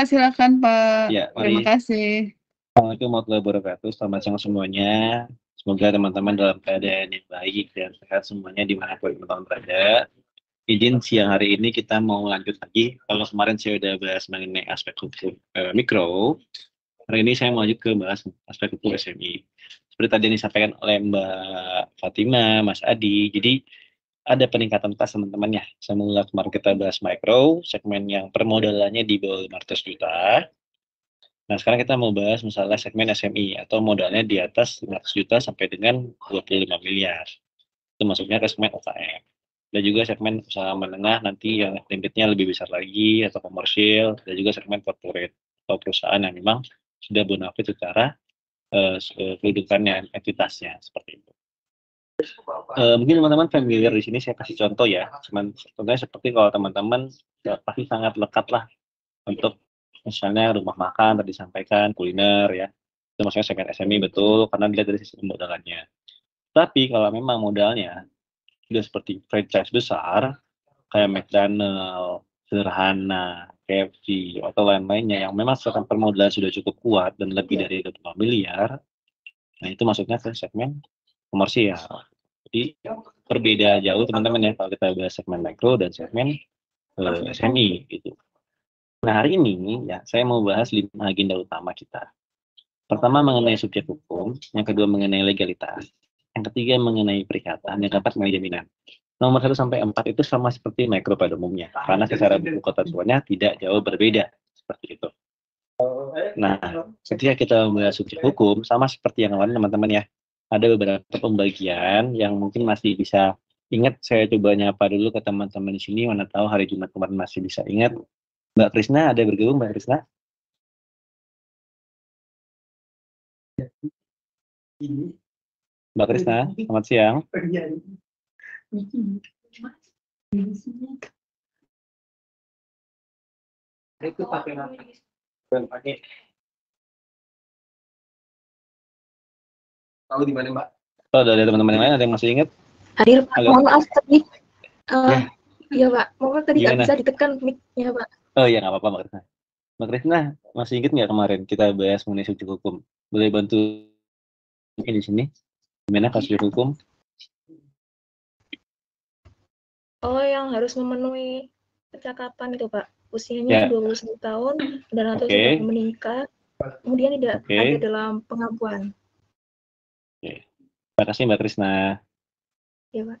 Pak, silakan Pak. Ya, Terima mari. kasih. Assalamualaikum warahmatullahi wabarakatuh. Selamat siang semuanya. Semoga teman-teman dalam keadaan yang baik dan sehat semuanya dimanapun teman-teman berada. Izin siang hari ini kita mau lanjut lagi. Kalau kemarin saya udah bahas mengenai aspek hukum mikro, hari ini saya mau lanjut ke bahas aspek hukum SMI. Seperti tadi yang disampaikan oleh Mbak Fatima, Mas Adi. Jadi ada peningkatan kelas teman-teman ya. Semula kemarin kita bahas mikro, segmen yang permodalannya di bawah 500 juta. Nah, sekarang kita mau bahas misalnya segmen SMI atau modalnya di atas 500 juta sampai dengan 25 miliar. Itu masuknya ke segmen UKM. Dan juga segmen usaha menengah nanti yang limitnya lebih besar lagi atau komersil, dan juga segmen corporate atau perusahaan yang memang sudah bonafit secara kehidupannya, entitasnya seperti itu. Mungkin teman-teman familiar di sini saya kasih contoh ya. Contohnya seperti kalau teman-teman pasti sangat lekat lah untuk misalnya rumah makan tadi disampaikan, kuliner ya. Itu maksudnya segmen SME betul karena dilihat dari sisi modalannya. Tapi kalau memang modalnya sudah seperti franchise besar kayak McDonald, Sederhana, KFC atau lain-lainnya yang memang sekarang permodalan sudah cukup kuat dan lebih dari 25 miliar, nah itu masuknya ke segmen komersial. Jadi berbeda jauh teman-teman ya kalau kita bahas segmen mikro dan segmen SME gitu. Nah hari ini ya saya mau bahas 5 agenda utama kita. Pertama mengenai subjek hukum, yang kedua mengenai legalitas, yang ketiga mengenai perikatan, yang keempat mengenai jaminan. Nomor 1 sampai 4 itu sama seperti mikro pada umumnya, karena secara buku ketentuannya tidak jauh berbeda seperti itu. Nah, ketika kita membahas subjek hukum, sama seperti yang lain teman-teman ya, ada beberapa pembagian yang mungkin masih bisa ingat. Saya coba nyapa dulu ke teman-teman di sini, mana tahu hari Jumat kemarin masih bisa ingat. Mbak Krisna, ada bergabung Mbak Krisna? Mbak Krisna, selamat siang. Itu pakai tahu di mana Mbak? Oh, dari teman-teman yang lain ada yang masih ingat? Hadir Pak, mohon maaf tadi. Iya Pak, mohon tadi nggak Gimana? bisa ditekan mic-nya Pak. Oh iya, nggak apa-apa Mbak Krisna. Mbak Krisna, masih ingat nggak kemarin kita bahas mengenai subjek hukum? Boleh bantu di sini? Gimana subjek hukum? Oh, yang harus memenuhi percakapan itu Pak. Usianya 21 tahun dan atau sudah menikah, kemudian tidak ada dalam pengakuan. Terima kasih Mbak Krisna. Ya Pak.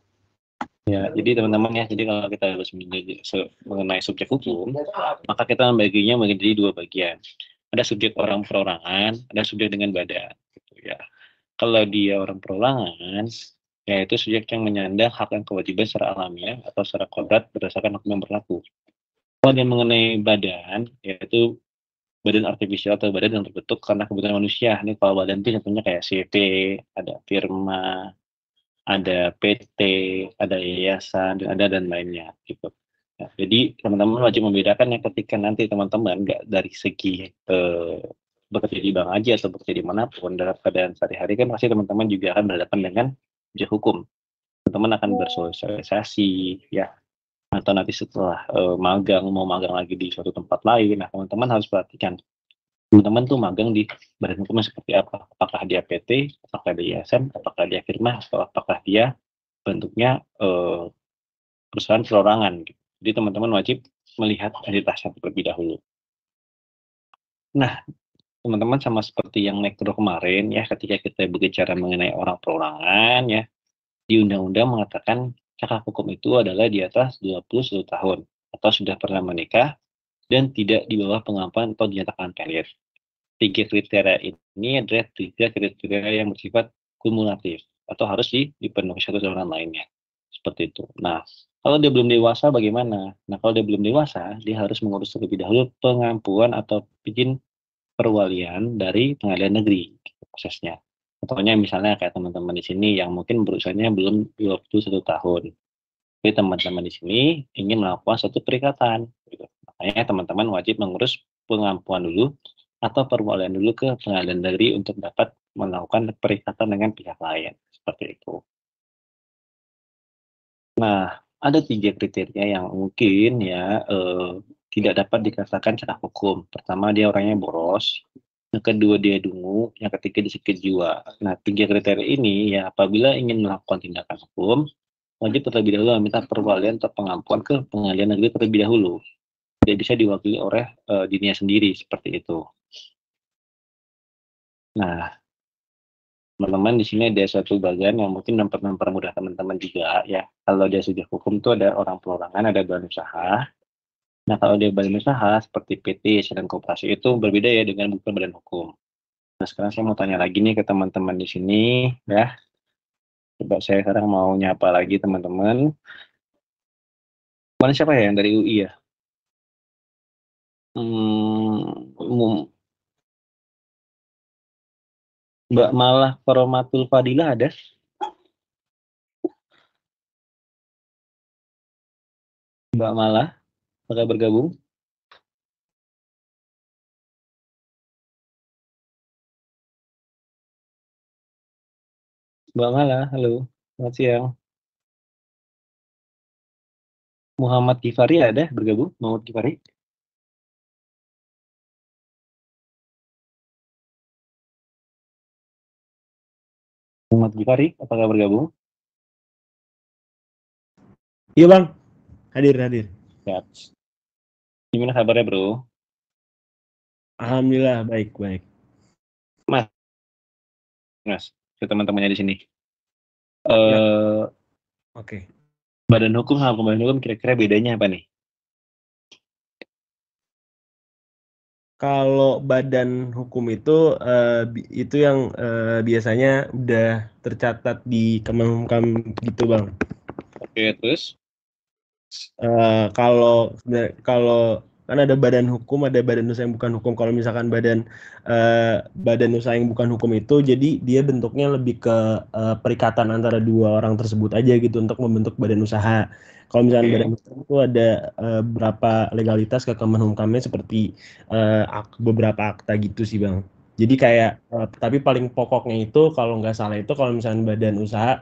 Ya, jadi teman-teman ya, jadi kalau kita harus mengenai subjek hukum, maka kita membaginya menjadi 2 bagian. Ada subjek orang perorangan, ada subjek dengan badan. Gitu ya. Kalau dia orang perorangan, yaitu subjek yang menyandang hak dan kewajiban secara alamiah atau secara kodrat berdasarkan hukum yang berlaku. Kalau dia mengenai badan, yaitu badan artifisial atau badan yang terbentuk karena kebutuhan manusia. Ini kalau badan itu contohnya kayak CV, ada firma, ada PT, ada yayasan, dan lainnya gitu. Ya, jadi teman-teman wajib membedakan yang ketika nanti teman-teman nggak dari segi bekerja di bank aja atau bekerja di manapun dalam keadaan sehari-hari kan pasti teman-teman juga akan berhadapan dengan subjek hukum. Teman-teman akan bersosialisasi ya, atau nanti setelah mau magang lagi di suatu tempat lain. Nah teman-teman harus perhatikan teman-teman tuh magang di badan hukumnya seperti apa, apakah dia PT, apakah dia yayasan, apakah dia firma, atau apakah dia bentuknya perusahaan perorangan gitu. Jadi teman-teman wajib melihat entitasnya terlebih dahulu. Nah, teman-teman sama seperti yang nekro kemarin ya, ketika kita berbicara mengenai orang perorangan ya, di undang-undang mengatakan hak hukum itu adalah di atas 21 tahun atau sudah pernah menikah dan tidak di bawah pengakuan atau dinyatakan valid. 3 kriteria ini adalah 3 kriteria yang bersifat kumulatif atau harus dipenuhi satu dengan lainnya. Seperti itu. Nah, kalau dia belum dewasa bagaimana? Nah, kalau dia belum dewasa, dia harus mengurus terlebih dahulu pengampuan atau izin perwalian dari pengadilan negeri prosesnya. Contohnya misalnya kayak teman-teman di sini yang mungkin berusianya belum 21 tahun. Jadi teman-teman di sini ingin melakukan satu perikatan. Gitu. Makanya teman-teman wajib mengurus pengampuan dulu atau perwalian dulu ke pengadilan negeri untuk dapat melakukan perikatan dengan pihak lain. Seperti itu. Nah, ada 3 kriteria yang mungkin ya tidak dapat dikatakan secara hukum. Pertama, dia orangnya boros. Yang kedua, dia dungu. Yang ketiga, dia sakit jiwa. Nah, 3 kriteria ini ya apabila ingin melakukan tindakan hukum, wajib terlebih dahulu meminta perwalian atau pengampuan ke pengadilan negeri terlebih dahulu. Tidak bisa diwakili oleh dirinya sendiri seperti itu. Nah, teman-teman di sini ada suatu bagian yang mungkin mempermudah teman-teman juga ya. Kalau dia sudah hukum itu ada orang perorangan, ada badan usaha. Nah, kalau dia badan usaha seperti PT, dan koperasi itu berbeda ya dengan bukan badan hukum. Nah, sekarang saya mau tanya lagi nih ke teman-teman di sini ya. Coba saya sekarang mau nyapa lagi teman-teman. Mana siapa ya yang dari UI ya? Mbak Malah Koromatul Fadilah ada? Mbak Malah, apakah bergabung? Mbak Malah, halo, selamat siang. Muhammad Gifari ada bergabung? Muhammad Gifari? Muhammad Gifari, apakah bergabung? Iya bang, hadir. Ya. Gimana kabarnya bro? Alhamdulillah baik. Mas, ke teman-temannya di sini. Ya. Oke. Badan hukum sama badan hukum kira-kira bedanya apa nih? Kalau badan hukum itu yang biasanya udah tercatat di Kemenkumham gitu bang. Oke, terus? Kalau kan ada badan hukum, ada badan usaha yang bukan hukum. Kalau misalkan badan usaha yang bukan hukum itu, jadi dia bentuknya lebih ke perikatan antara dua orang tersebut aja gitu untuk membentuk badan usaha. Kalau misalkan badan hukum itu ada beberapa legalitas ke Kemenkumhamnya seperti beberapa akta gitu sih bang. Jadi kayak tapi paling pokoknya itu kalau nggak salah itu kalau misalkan badan usaha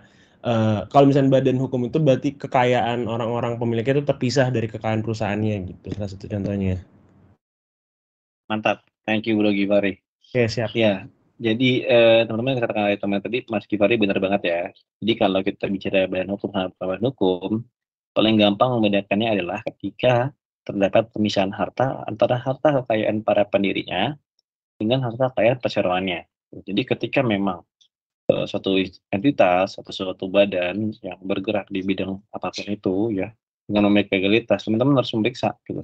kalau misalnya badan hukum itu berarti kekayaan orang-orang pemiliknya itu terpisah dari kekayaan perusahaannya gitu, salah satu contohnya. Mantap, thank you Bro Gifari. Oke, siap. Ya, jadi teman-teman yang katakan oleh teman tadi, Mas Gifari benar banget ya. Jadi kalau kita bicara badan hukum sama badan hukum, paling gampang membedakannya adalah ketika terdapat pemisahan harta antara harta kekayaan para pendirinya dengan harta kekayaan perseroannya. Jadi ketika memang suatu entitas atau suatu badan yang bergerak di bidang apapun itu ya dengan memiliki legalitas, teman-teman harus memeriksa gitu.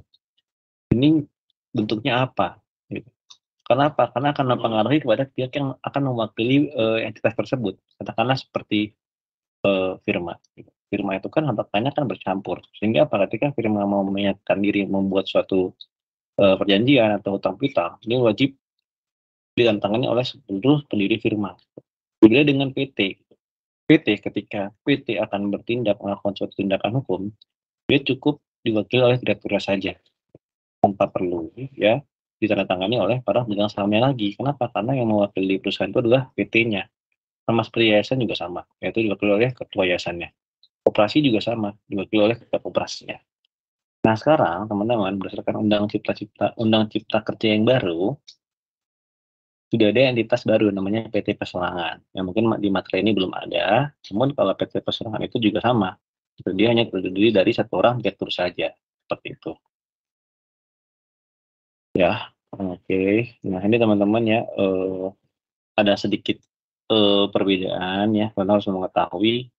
Ini bentuknya apa? Gitu. Karena apa? Karena akan mempengaruhi kepada pihak yang akan mewakili entitas tersebut. Katakanlah seperti firma. Gitu. Firma itu kan hartanya kan bercampur. Sehingga apa? Ketika firma mau menyatakan diri membuat suatu perjanjian atau hutang piutang, ini wajib ditandatangani oleh seluruh pendiri firma. Berbeda dengan PT. PT ketika PT akan bertindak melakukan suatu tindakan hukum, dia cukup diwakili oleh direkturnya saja tanpa perlu ya ditandatangani oleh para pemegang sahamnya lagi. Kenapa? Karena yang mewakili perusahaan itu adalah PT-nya. Sama seperti yayasan juga sama, yaitu diwakili oleh ketua yayasannya. Koperasi juga sama, diwakili oleh ketua koperasinya. Nah sekarang teman-teman berdasarkan Undang Cipta Kerja yang baru, sudah ada entitas baru namanya PT Perseorangan. Yang mungkin di materi ini belum ada, namun kalau PT Perseorangan itu juga sama. Itu dia hanya terdiri dari satu orang direktur saja, seperti itu. Ya, oke. Nah ini teman-teman ya, ada sedikit perbedaan ya. Teman harus mengetahui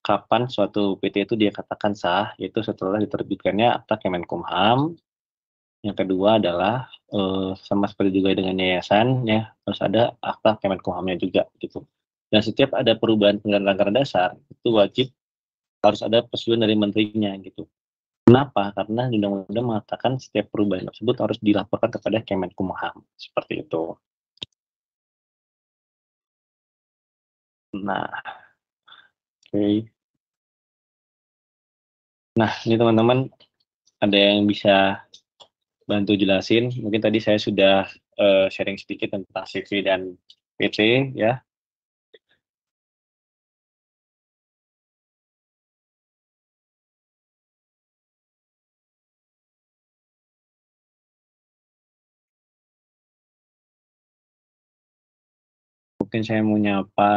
kapan suatu PT itu dia katakan sah, yaitu setelah diterbitkannya Akta Kemenkumham. Yang kedua adalah sama seperti juga dengan yayasan ya harus ada akta Kemenkumhamnya juga gitu. Dan setiap ada perubahan anggaran dasar itu wajib harus ada persetujuan dari menterinya gitu. Kenapa? Karena undang-undang mengatakan setiap perubahan tersebut harus dilaporkan kepada Kemenkumham seperti itu. Nah, oke. Nah, ini teman-teman ada yang bisa bantu jelasin. Mungkin tadi saya sudah sharing sedikit tentang CV dan PT ya. mungkin saya mau nyapa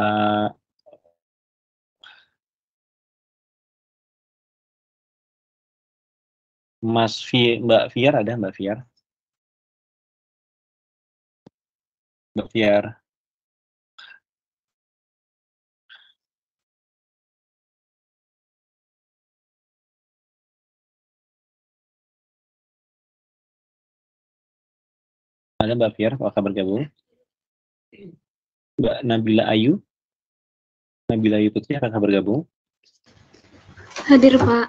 Mbak Fiar, ada Mbak Fiar? Mbak Fiar. Ada Mbak Fiar, apakah bergabung? Mbak Nabila Ayu? Nabila Ayu Putri, apakah bergabung? Hadir, Pak.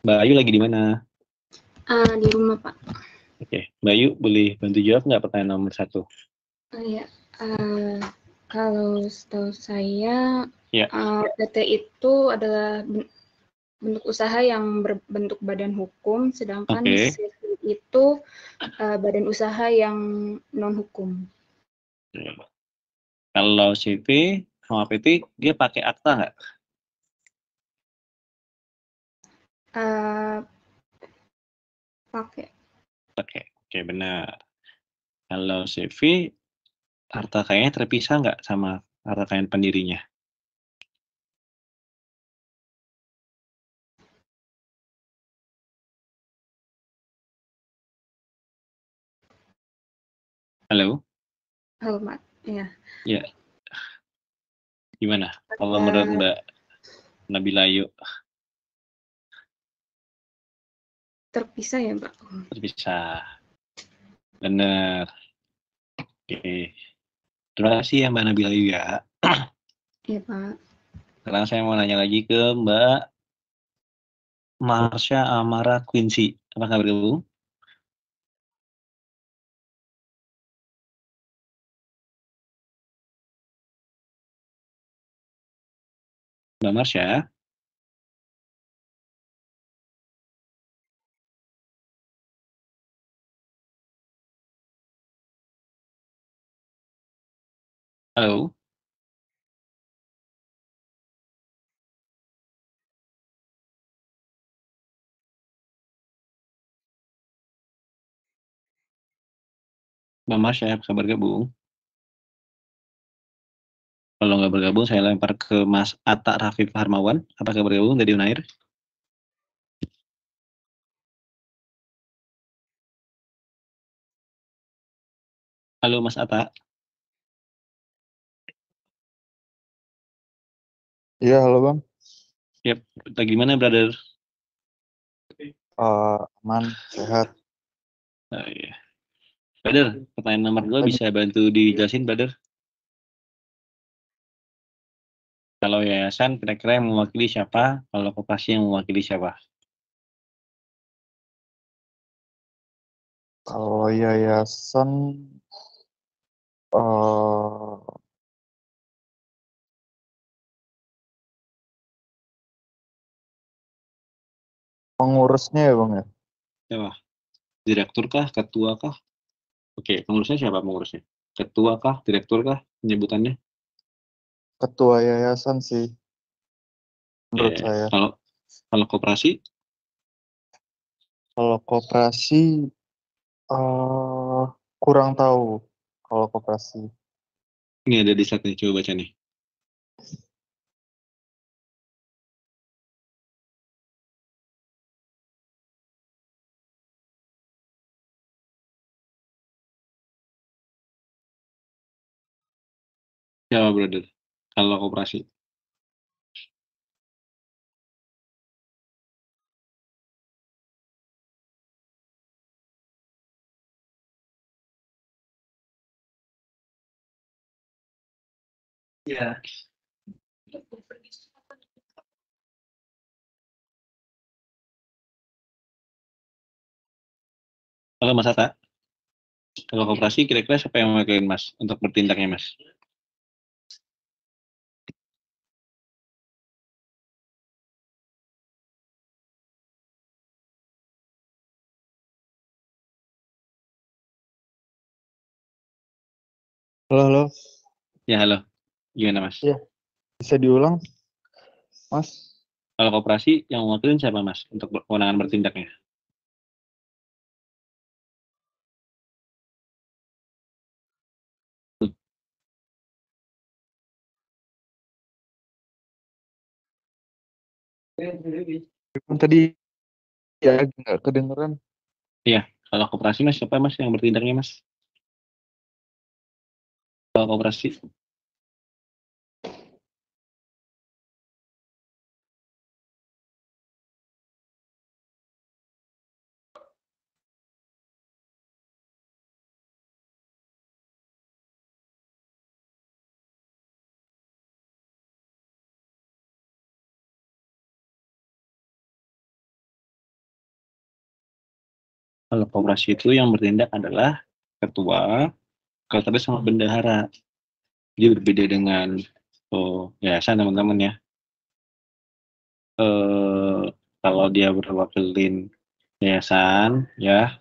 Mbak Ayu lagi di mana? Di rumah, Pak. Oke, Mbak Ayu boleh bantu jawab nggak pertanyaan nomor 1? Iya. Kalau setahu saya, Ya. PT itu adalah bentuk usaha yang berbentuk badan hukum, sedangkan CV itu badan usaha yang non hukum. Kalau CV sama PT dia pakai akta nggak? Pakai. Oke, benar. Kalau CV harta kayaknya terpisah nggak sama harta kekayaan pendirinya? Halo? Halo, Mak. Iya. Ya. Gimana? Kalau menurut Mbak Nabila Ayu? Terpisah ya, Mbak? Terpisah. Benar. Oke. Terima kasih ya Mbak Nabila Ayu ya. Iya, Pak. Sekarang saya mau nanya lagi ke Mbak Marsha Amara Quincy. Apakah bergabung? Mbak Marsha? Halo? Mbak Marsha, apakah bergabung? Kalau nggak bergabung, saya lempar ke Mas Atta Rafif Harmawan. Apakah bergabung dari Unair? Halo Mas Atta. Iya, halo Bang. Yap, gimana brother? Aman, sehat. Oh, iya. Brother, pertanyaan nomor 2 bisa bantu dijelasin, brother? Kalau yayasan kira-kira yang mewakili siapa? Kalau koperasi yang mewakili siapa? Kalau yayasan pengurusnya ya Bang ya? Siapa? Direktur kah? Ketua kah? Oke, pengurusnya siapa pengurusnya? Ketua kah? Direktur kah? Penyebutannya? Ketua yayasan sih, menurut saya. Kalau koperasi? Kalau koperasi kurang tahu. Kalau koperasi. Ini ada di slide nih, coba baca nih. Siapa brother? Kalau koperasi? Ya. Halo Mas Atta. Kalau koperasi kira-kira siapa yang mewakili Mas untuk bertindaknya Mas? Halo. Ya halo, gimana Mas? Ya, bisa diulang, Mas? Kalau koperasi yang mewakili siapa Mas untuk kewenangan bertindaknya? Tadi ya nggak kedengeran. Iya, kalau koperasi Mas, siapa Mas yang bertindaknya Mas? Kalau koperasi? Kalau koperasi itu yang bertindak adalah ketua, sekretaris sama bendahara. Jadi berbeda dengan yayasan teman-teman ya. Kalau dia berwakilin yayasan ya,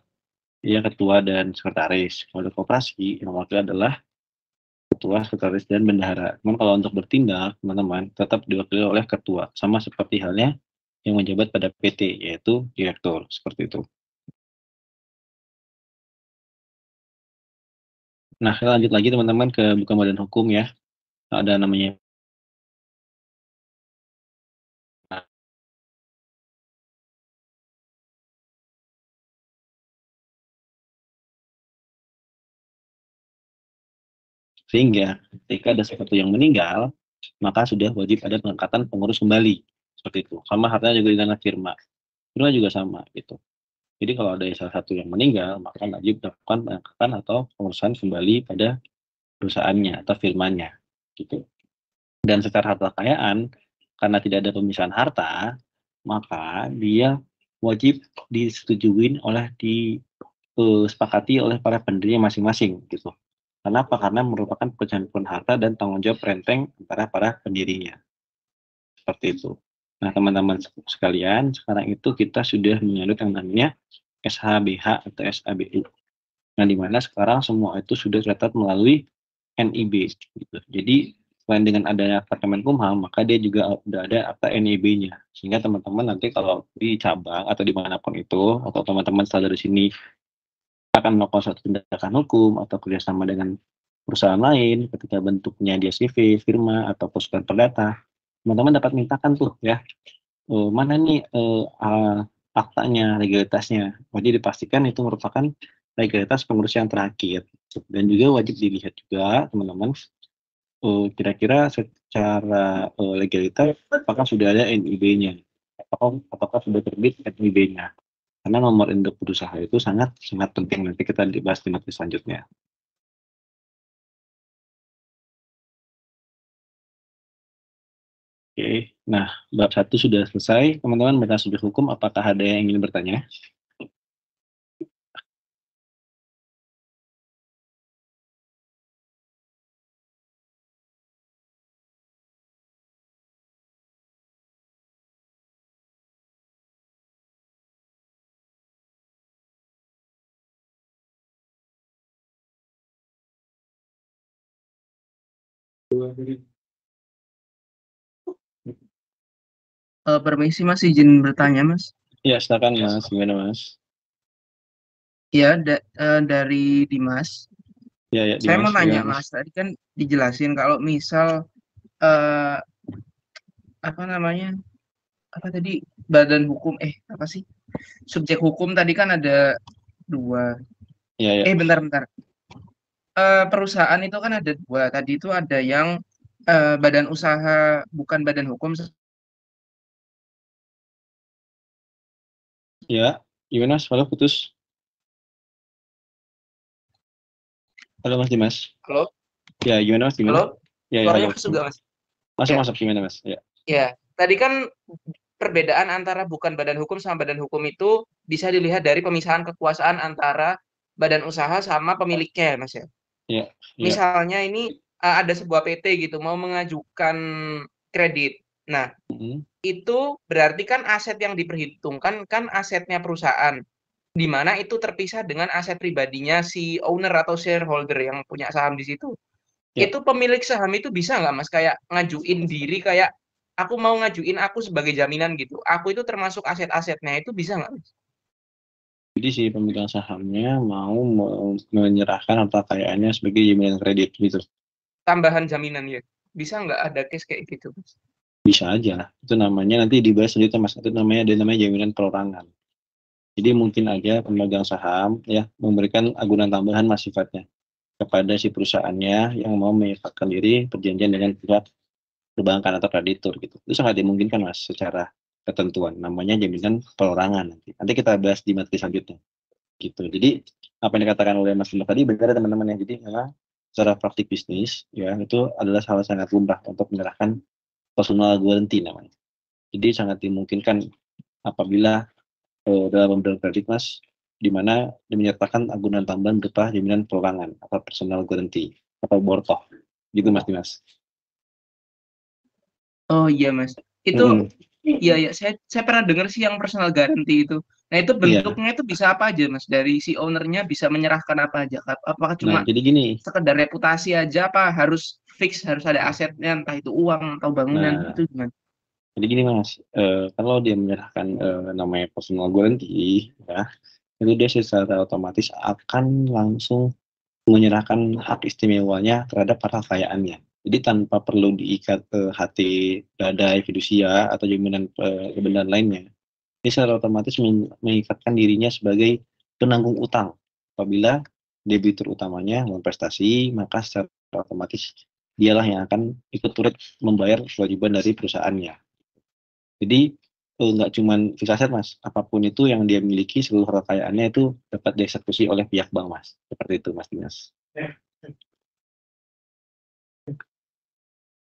dia ketua dan sekretaris. Kalau koperasi yang wakil adalah ketua, sekretaris dan bendahara. Namun kalau untuk bertindak teman-teman tetap diwakili oleh ketua, sama seperti halnya yang menjabat pada PT, yaitu direktur, seperti itu. Nah, kita lanjut lagi teman-teman ke buku badan hukum ya. Ada namanya sehingga ketika ada sesuatu yang meninggal, maka sudah wajib ada pengangkatan pengurus kembali. Seperti itu. Sama halnya juga dengan firma. Firma juga sama gitu. Jadi kalau ada salah satu yang meninggal, maka wajib melakukan pengangkatan atau pengurusan kembali pada perusahaannya atau firmanya gitu. Dan secara harta kekayaan, karena tidak ada pemisahan harta, maka dia wajib disetujui oleh disepakati oleh para pendirinya masing-masing gitu. Kenapa? Karena merupakan pencampuran harta dan tanggung jawab renteng antara para pendirinya. Seperti itu. Nah, teman-teman sekalian, sekarang itu kita sudah menganut yang namanya SHBH atau SABU. Nah, di mana sekarang semua itu sudah tercatat melalui NIB. Gitu. Jadi, selain dengan adanya akta Kemenkumham, maka dia juga sudah ada akta NIB-nya. Sehingga teman-teman nanti kalau di cabang atau dimanapun itu, atau teman-teman setelah dari sini akan melakukan suatu tindakan hukum atau kerjasama dengan perusahaan lain, ketika bentuknya dia CV, firma, atau perusahaan perdata, teman-teman dapat mintakan tuh ya, mana nih faktanya, legalitasnya. Wajib dipastikan itu merupakan legalitas pengurus yang terakhir. Dan juga wajib dilihat juga teman-teman, kira-kira secara legalitas apakah sudah ada NIB-nya, apakah sudah terbit NIB-nya. Karena nomor induk berusaha itu sangat sangat penting, nanti kita dibahas di materi selanjutnya. Oke, nah bab 1 sudah selesai. Teman-teman tentang subjek hukum, apakah ada yang ingin bertanya? Permisi Mas, izin bertanya Mas. Ya, silakan Mas. Gimana Mas? Ya, dari Dimas. Ya, Saya Dimas, mau nanya gimana, Mas, tadi kan dijelasin kalau misal apa namanya? Apa tadi badan hukum apa sih? Subjek hukum tadi kan ada 2. Ya. Bentar. Perusahaan itu kan ada 2. Tadi itu ada yang badan usaha bukan badan hukum. Ya, gimana Mas? Halo, putus. Halo Mas Dimas. Halo? Ya, gimana Mas? Gimana? Halo? Ya, Suaranya halo. masuk gak Mas? Masuk gimana Mas? Ya. Ya, tadi kan perbedaan antara bukan badan hukum sama badan hukum itu bisa dilihat dari pemisahan kekuasaan antara badan usaha sama pemiliknya, Mas ya. Ya. Misalnya ini ada sebuah PT gitu mau mengajukan kredit. Nah, itu berarti kan aset yang diperhitungkan kan asetnya perusahaan, di mana itu terpisah dengan aset pribadinya si owner atau shareholder yang punya saham di situ. Ya. Itu pemilik saham itu bisa nggak Mas kayak ngajuin diri kayak aku mau ngajuin aku sebagai jaminan gitu. Aku itu termasuk aset-asetnya, itu bisa nggak Mas? Jadi si pemegang sahamnya mau menyerahkan harta kekayaannya sebagai jaminan kredit gitu. Tambahan jaminan ya. Bisa nggak ada case kayak gitu Mas? Bisa aja. Itu namanya nanti dibahas selanjutnya Mas. Itu namanya jaminan perorangan. Jadi mungkin aja pemegang saham ya memberikan agunan tambahan Mas sifatnya kepada si perusahaannya yang mau mengikatkan diri perjanjian dengan pihak perbankan atau kreditur gitu. Itu sangat dimungkinkan Mas secara ketentuan. Namanya jaminan perorangan nanti. Nanti kita bahas di materi selanjutnya. Gitu. Jadi apa yang dikatakan oleh Mas Dimas tadi benar teman-teman ya. Jadi memang secara praktik bisnis ya itu adalah hal sangat lumrah untuk menyerahkan personal guarantee namanya. Jadi sangat dimungkinkan apabila dalam pemberian kredit Mas, di mana menyertakan agunan tambahan berupa jaminan perorangan atau personal guarantee atau bortoh. Gitu Mas Dimas. Oh iya Mas. Itu iya ya, saya pernah dengar sih yang personal guarantee itu. Nah, itu bentuknya itu bisa apa aja Mas? Dari si ownernya bisa menyerahkan apa aja? Apakah cuma jadi gini, sekedar reputasi aja apa harus fix harus ada asetnya entah itu uang atau bangunan itu gimana? Jadi gini Mas, kalau dia menyerahkan namanya personal guarantee ya, itu dia secara otomatis akan langsung menyerahkan hak istimewanya terhadap harta kekayaannya. Jadi tanpa perlu diikat ke HT, gadai, fidusia atau jaminan kebenaran lainnya. Ini secara otomatis mengikatkan dirinya sebagai penanggung utang. Apabila debitur utamanya prestasi, maka secara otomatis dialah yang akan ikut turut membayar kewajiban dari perusahaannya. Jadi nggak cuma fixed aset Mas, apapun itu yang dia miliki seluruh kekayaannya itu dapat dieksekusi oleh pihak bank Mas. Seperti itu Mas Dimas.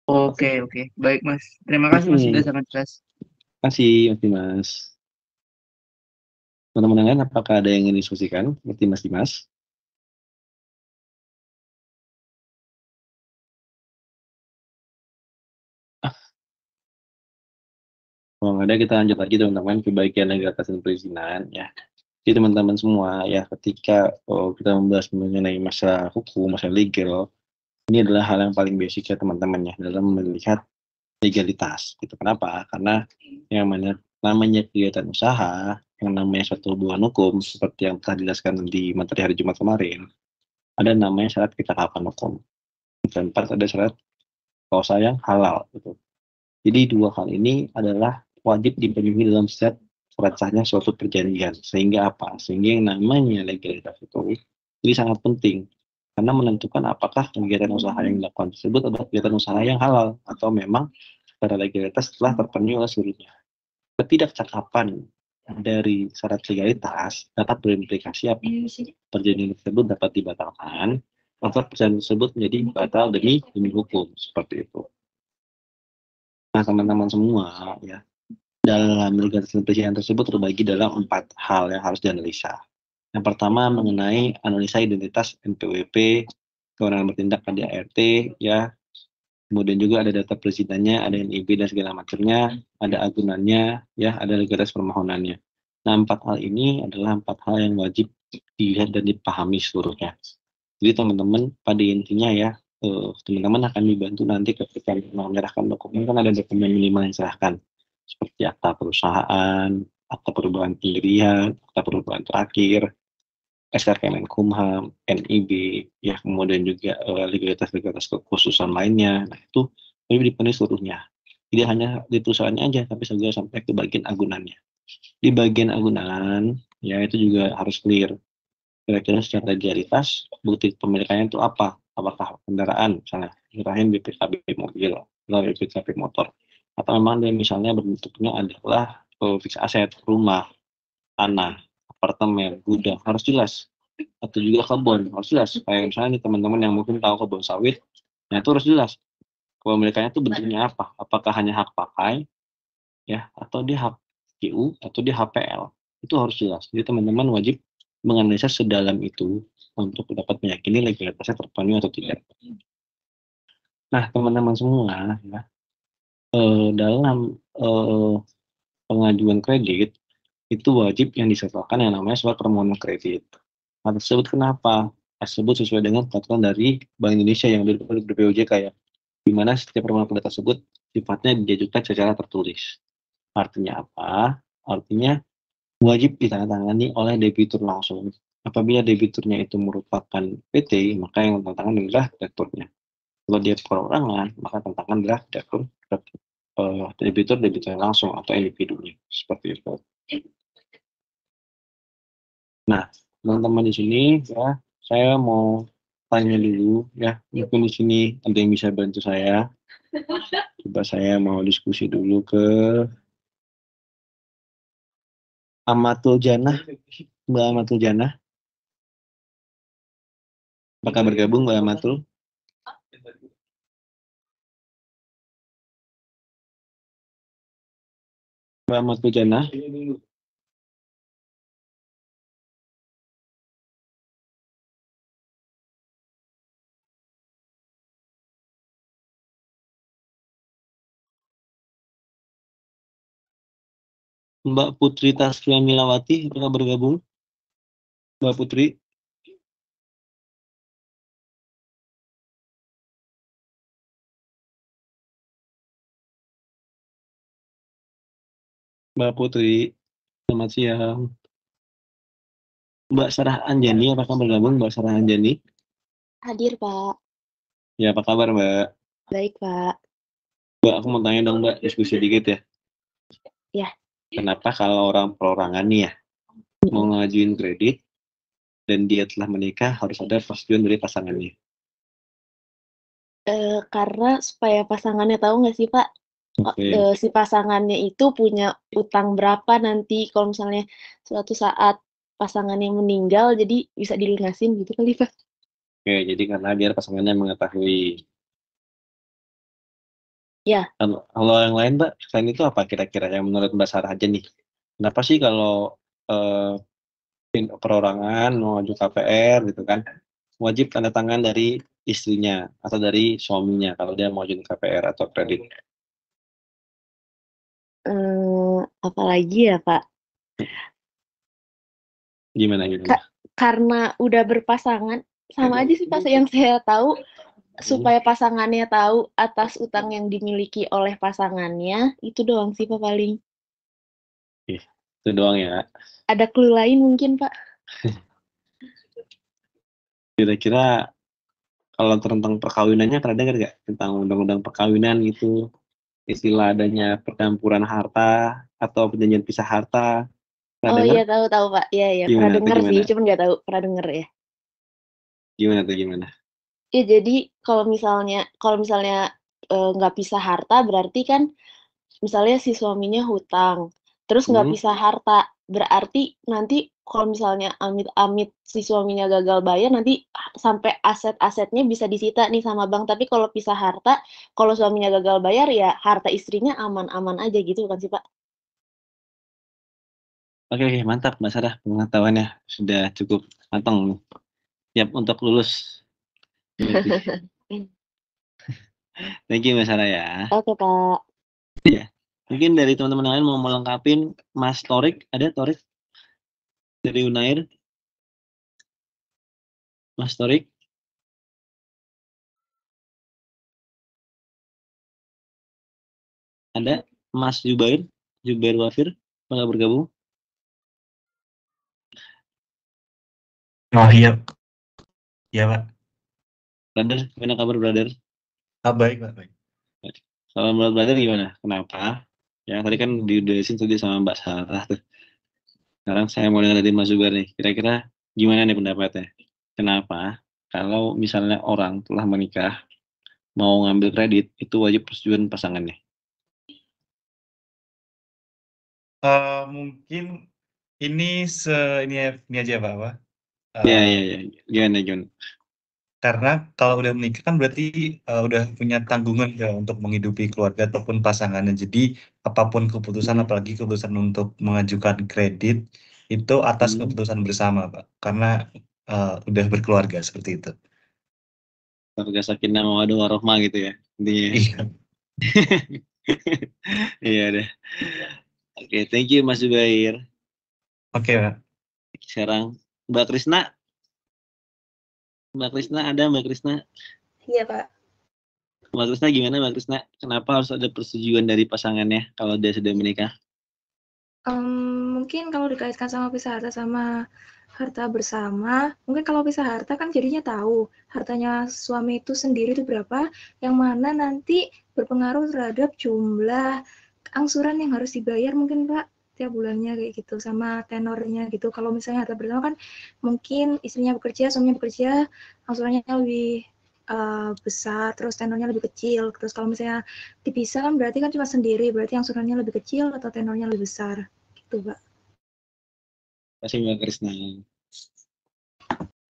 Oke, baik Mas. Terima kasih Mas sudah sangat jelas. Terima kasih Mas Dimas. Teman-teman lain apakah ada yang ingin diskusikan seperti Mas Dimas? Kalau nggak ada kita lanjut lagi teman-teman ke bagian legalitas dan perizinan ya. Jadi teman-teman semua ya ketika kita membahas mengenai masalah hukum, masalah legal, ini adalah hal yang paling basic ya teman-teman ya dalam melihat legalitas. Gitu. Kenapa? Karena yang namanya kegiatan usaha, yang namanya suatu hubungan hukum seperti yang telah dijelaskan di materi hari Jumat kemarin, ada namanya syarat kecakapan hukum. Dan ada syarat kausa yang halal. Gitu. Jadi dua hal ini adalah wajib dipenuhi dalam setiap surat sahnya suatu perjanjian. Sehingga apa? Sehingga yang namanya legalitas itu jadi sangat penting. Karena menentukan apakah kegiatan usaha yang dilakukan tersebut adalah kegiatan usaha yang halal atau memang secara legalitas telah terpenuhi oleh seluruhnya. Ketidakcakapan dari syarat legalitas dapat berimplikasi apa? Perjanjian tersebut dapat dibatalkan atau perjanjian tersebut menjadi batal demi hukum seperti itu. Nah teman-teman semua ya dalam legalitas perizinan tersebut terbagi dalam 4 hal yang harus dianalisa. Yang pertama mengenai analisa identitas NPWP, kewenangan bertindak KDART, ya. Kemudian juga ada data perizinannya, ada NIB dan segala macamnya, ada agunannya, ya, ada legalitas permohonannya. Nah, 4 hal ini adalah 4 hal yang wajib dilihat dan dipahami seluruhnya. Jadi teman-teman pada intinya ya, teman-teman akan dibantu nanti ketika menyerahkan dokumen kan ada dokumen minimal yang diserahkan seperti akta perusahaan, akta perubahan pendirian, akta perubahan terakhir, SK Kemenkumham, NIB, ya kemudian juga legalitas-legalitas kekhususan lainnya. Nah itu lebih dipenuhi seluruhnya. Tidak hanya di perusahaannya aja, tapi juga sampai ke bagian agunannya. Di bagian agunan, ya itu juga harus clear. Kira-kira secara legalitas, bukti pemilikannya itu apa? Apakah kendaraan, misalnya, nyerahin BPKB mobil, atau BPKB motor. Atau memang dia misalnya bentuknya adalah fixed aset, rumah, tanah, apartemen, gudang, harus jelas. Atau juga kebun, harus jelas. Kayak misalnya nih teman-teman yang mungkin tahu kebun sawit, nah itu harus jelas. Kepemilikannya itu bentuknya apa? Apakah hanya hak pakai, ya, atau dia hak GU, atau dia HPL. Itu harus jelas. Jadi teman-teman wajib menganalisa sedalam itu untuk dapat meyakini legalitasnya terpenuhi atau tidak. Nah, teman-teman semua, ya, dalam pengajuan kredit itu wajib yang disertakan yang namanya surat permohonan kredit. Hal tersebut kenapa? Tersebut sesuai dengan peraturan dari Bank Indonesia yang dari BPOJK ya, di mana setiap permohonan kredit tersebut sifatnya diajukan secara tertulis. Artinya apa? Artinya wajib ditandatangani oleh debitur langsung. Apabila debiturnya itu merupakan PT, maka yang tantangan adalah direkturnya. Kalau dia perorangan, maka tantangan adalah direktur. debitur langsung atau individunya seperti itu. Nah, teman-teman di sini ya, saya mau tanya dulu ya, mungkin di sini ada yang bisa bantu saya. Coba saya mau diskusi dulu ke Amatul Janah, Mbak Amatul Janah. Apakah bergabung Mbak Amatul? Mbak Amatul Janah. Mbak Putri Taskia Milawati, apakah bergabung? Mbak Putri. Mbak Putri, selamat siang. Mbak Sarah Anjani, apakah bergabung Mbak Sarah Anjani? Hadir, Pak. Ya, apa kabar Mbak? Baik, Pak. Mbak, aku mau tanya dong Mbak, diskusi dikit ya. Ya. Kenapa kalau orang perorangan nih ya, mau ngajuin kredit, dan dia telah menikah, harus ada persetujuan dari pasangannya? Karena supaya pasangannya tahu nggak sih Pak, si pasangannya itu punya utang berapa nanti kalau misalnya suatu saat pasangan yang meninggal, jadi bisa dilunasin gitu kali Pak. Oke, jadi karena biar pasangannya mengetahui. Ya. Kalau yang lain Mbak, selain itu apa kira-kira yang menurut Mbak Sarah aja nih? Kenapa sih kalau perorangan mau maju KPR gitu kan, wajib tanda tangan dari istrinya atau dari suaminya kalau dia mau maju KPR atau kredit? Apalagi ya Pak? Gimana? Karena udah berpasangan, sama aja sih Pak, yang saya tahu, supaya pasangannya tahu atas utang yang dimiliki oleh pasangannya, itu doang sih Pak paling. Itu doang ya? Ada clue lain mungkin Pak? Kira-kira kalau tentang perkawinannya pernah dengar nggak tentang undang-undang perkawinan gitu, istilah adanya percampuran harta atau perjanjian pisah harta? Oh iya, tahu Pak. Iya pernah dengar sih, cuman nggak tahu. Pernah dengar ya. Gimana? Ya jadi kalau misalnya nggak pisah harta, berarti kan misalnya si suaminya hutang, terus nggak pisah harta, berarti nanti kalau misalnya amit-amit si suaminya gagal bayar, nanti sampai aset-asetnya bisa disita nih sama bank. Tapi kalau pisah harta, kalau suaminya gagal bayar ya harta istrinya aman-aman aja gitu kan sih Pak? Oke, mantap Mbak Sarah, pengetahuannya sudah cukup matang, siap untuk lulus. Thank you Mbak Sarah ya. Oke Pak. Ya, mungkin dari teman-teman lain mau melengkapin Mas Torik, ada Torik dari Unair? Mas Torik? Ada Mas Jubair Wafir, nggak bergabung? Oh iya Pak. Brother, gimana kabar brother? Baik Pak, baik. Kalau menurut brother gimana? Kenapa? Ya tadi kan diudahin tadi sama Mbak Sarah tuh. Sekarang saya mau dengar dari Mas Jubair nih. Kira-kira gimana nih pendapatnya? Kenapa kalau misalnya orang telah menikah mau ngambil kredit itu wajib persetujuan pasangannya? Mungkin ini aja Pak. Iya. Gimana? Karena kalau udah menikah kan berarti udah punya tanggungan ya untuk menghidupi keluarga ataupun pasangannya. Jadi apapun keputusan, apalagi keputusan untuk mengajukan kredit itu atas keputusan bersama Pak. Karena udah berkeluarga seperti itu. Keluarga sakinah mawaddah warahmah gitu ya. Iya. Iya deh. Oke, thank you Mas Jubair. Oke Pak. Sekarang Mbak Krisna. Ada Mbak Krisna? Iya Pak. Mbak Krisna gimana Mbak Krisna? Kenapa harus ada persetujuan dari pasangannya kalau dia sudah menikah? Mungkin kalau dikaitkan sama pisah harta sama harta bersama, mungkin kalau pisah harta kan jadinya tahu hartanya suami itu sendiri itu berapa, yang mana nanti berpengaruh terhadap jumlah angsuran yang harus dibayar mungkin Pak tiap bulannya kayak gitu, sama tenornya gitu. Kalau misalnya harta bersama kan mungkin istrinya bekerja, suaminya bekerja, angsurannya lebih besar, terus tenornya lebih kecil. Terus kalau misalnya dipisah kan berarti kan cuma sendiri, berarti angsurannya lebih kecil atau tenornya lebih besar gitu Pak. Terima kasih Mbak Krisna.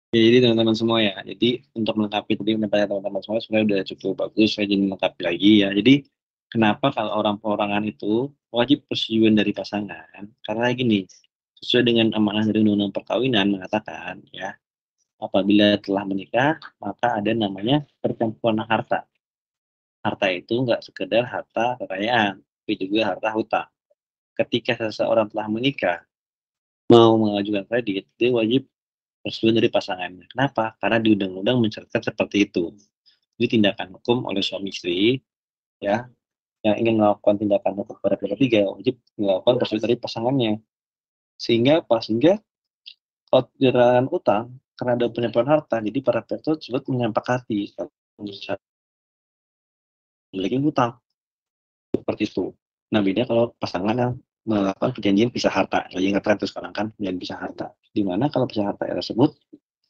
Ya, jadi teman-teman semua ya, jadi untuk melengkapi tadi pendapat teman-teman semua sebenarnya udah cukup bagus, saya jadi melengkapi lagi ya. Jadi kenapa kalau orang perorangan itu wajib persetujuan dari pasangan? Karena gini, sesuai dengan amanah dari Undang-Undang Perkawinan mengatakan ya, apabila telah menikah maka ada namanya percampuran harta. Harta itu nggak sekedar harta kekayaan, tapi juga harta hutang. Ketika seseorang telah menikah mau mengajukan kredit, dia wajib persetujuan dari pasangannya. Kenapa? Karena di undang-undang mencatatkan seperti itu. Jadi tindakan hukum oleh suami istri ya yang ingin melakukan tindakan hukum pada pihak ketiga wajib melakukan persetujuan dari pasangannya. Sehingga apa? Sehingga kalau tindakan utang karena ada penyimpangan harta, jadi para pihak tersebut menyepakati memiliki hutang seperti itu. Nah beda kalau pasangan yang melakukan perjanjian pisah harta, lagi ngetren itu sekarang kan perjanjian pisah harta. Dimana kalau pisah harta tersebut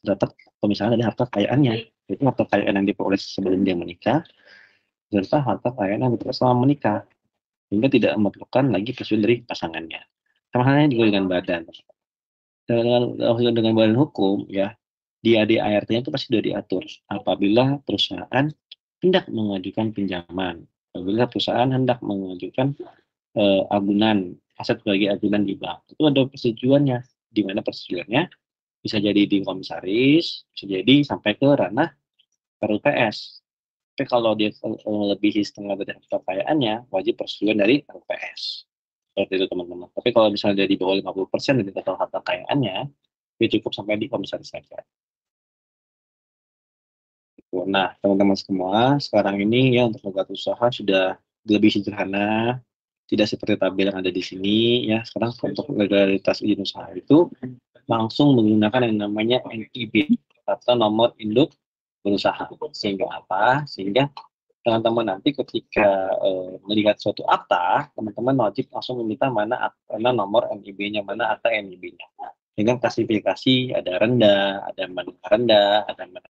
dapat pemisahan dari harta kekayaannya, itu harta kekayaan yang diperoleh sebelum dia menikah, serta harta kekayaan yang diperoleh selama menikah, sehingga tidak memerlukan lagi persetujuan dari pasangannya. Sama halnya juga dengan badan. Dengan badan hukum ya, di ADART-nya itu pasti sudah diatur. Apabila perusahaan hendak mengajukan pinjaman, apabila perusahaan hendak mengajukan agunan aset sebagai agunan di bank, itu ada persetujuannya. Di mana persetujuannya bisa jadi di komisaris, bisa jadi sampai ke ranah RUPS. Tapi kalau dia melebihi setengah dari harta kekayaannya, wajib persetujuan dari RUPS. Seperti itu teman-teman. Tapi kalau misalnya dia di bawah 50% dari total harta kekayaannya, dia cukup sampai di komisaris saja. Nah, teman-teman semua, sekarang ini ya untuk legalitas usaha sudah lebih sederhana, tidak seperti tabel yang ada di sini ya. Sekarang untuk legalitas izin usaha itu langsung menggunakan yang namanya NIB atau nomor induk berusaha. Sehingga apa? Sehingga teman-teman nanti ketika melihat suatu akta, teman-teman wajib langsung meminta mana nomor NIB-nya, mana akta NIB-nya. Dengan klasifikasi ada rendah, ada menengah rendah, ada menengah.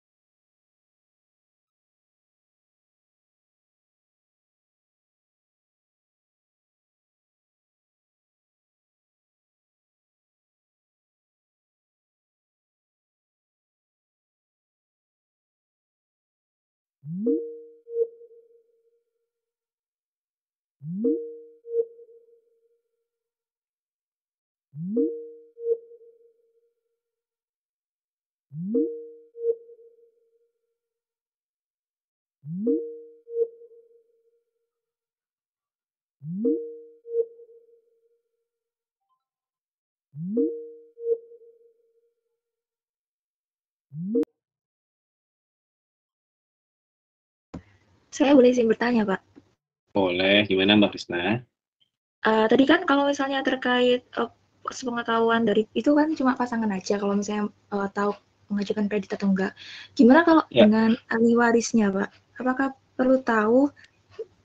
Saya boleh izin bertanya, Pak? Boleh, gimana Mbak Krisna? Tadi kan kalau misalnya terkait sepengetahuan dari itu kan cuma pasangan aja kalau misalnya tahu mengajukan kredit atau enggak. Gimana kalau dengan ahli warisnya, Pak? Apakah perlu tahu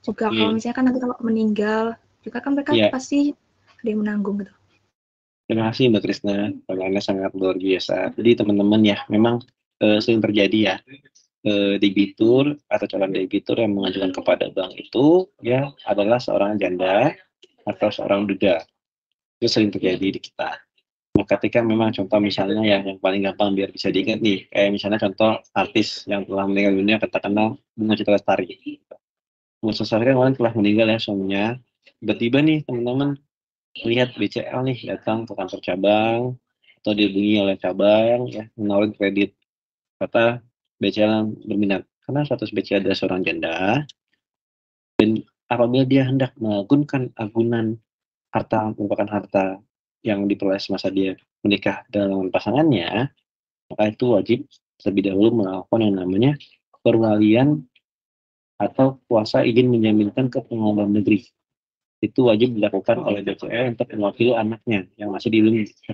juga kalau misalnya kan nanti kalau meninggal juga kan mereka pasti ada yang menanggung gitu. Terima kasih Mbak Krisna, pertanyaannya sangat luar biasa. Jadi teman-teman ya, memang sering terjadi ya, debitur atau calon debitur yang mengajukan kepada bank itu ya adalah seorang janda atau seorang duda. Itu sering terjadi di kita. Nah, ketika memang contoh misalnya ya yang paling gampang biar bisa diingat nih, kayak misalnya contoh artis yang telah meninggal dunia katakanlah Bunga Citra Lestari. Bunga Citra Lestari kan kemarin telah meninggal ya suaminya. Tiba-tiba nih teman-teman lihat BCL nih datang ke kantor cabang atau dihubungi oleh cabang ya menawarin kredit, kata BCL berminat karena status BCL adalah seorang janda dan apabila dia hendak mengagunkan agunan harta merupakan harta yang diperoleh semasa dia menikah dengan pasangannya, maka itu wajib terlebih dahulu melakukan yang namanya perwalian atau kuasa izin menjaminkan ke pengadilan negeri. Itu wajib dilakukan oleh BCL untuk mewakili anaknya yang masih di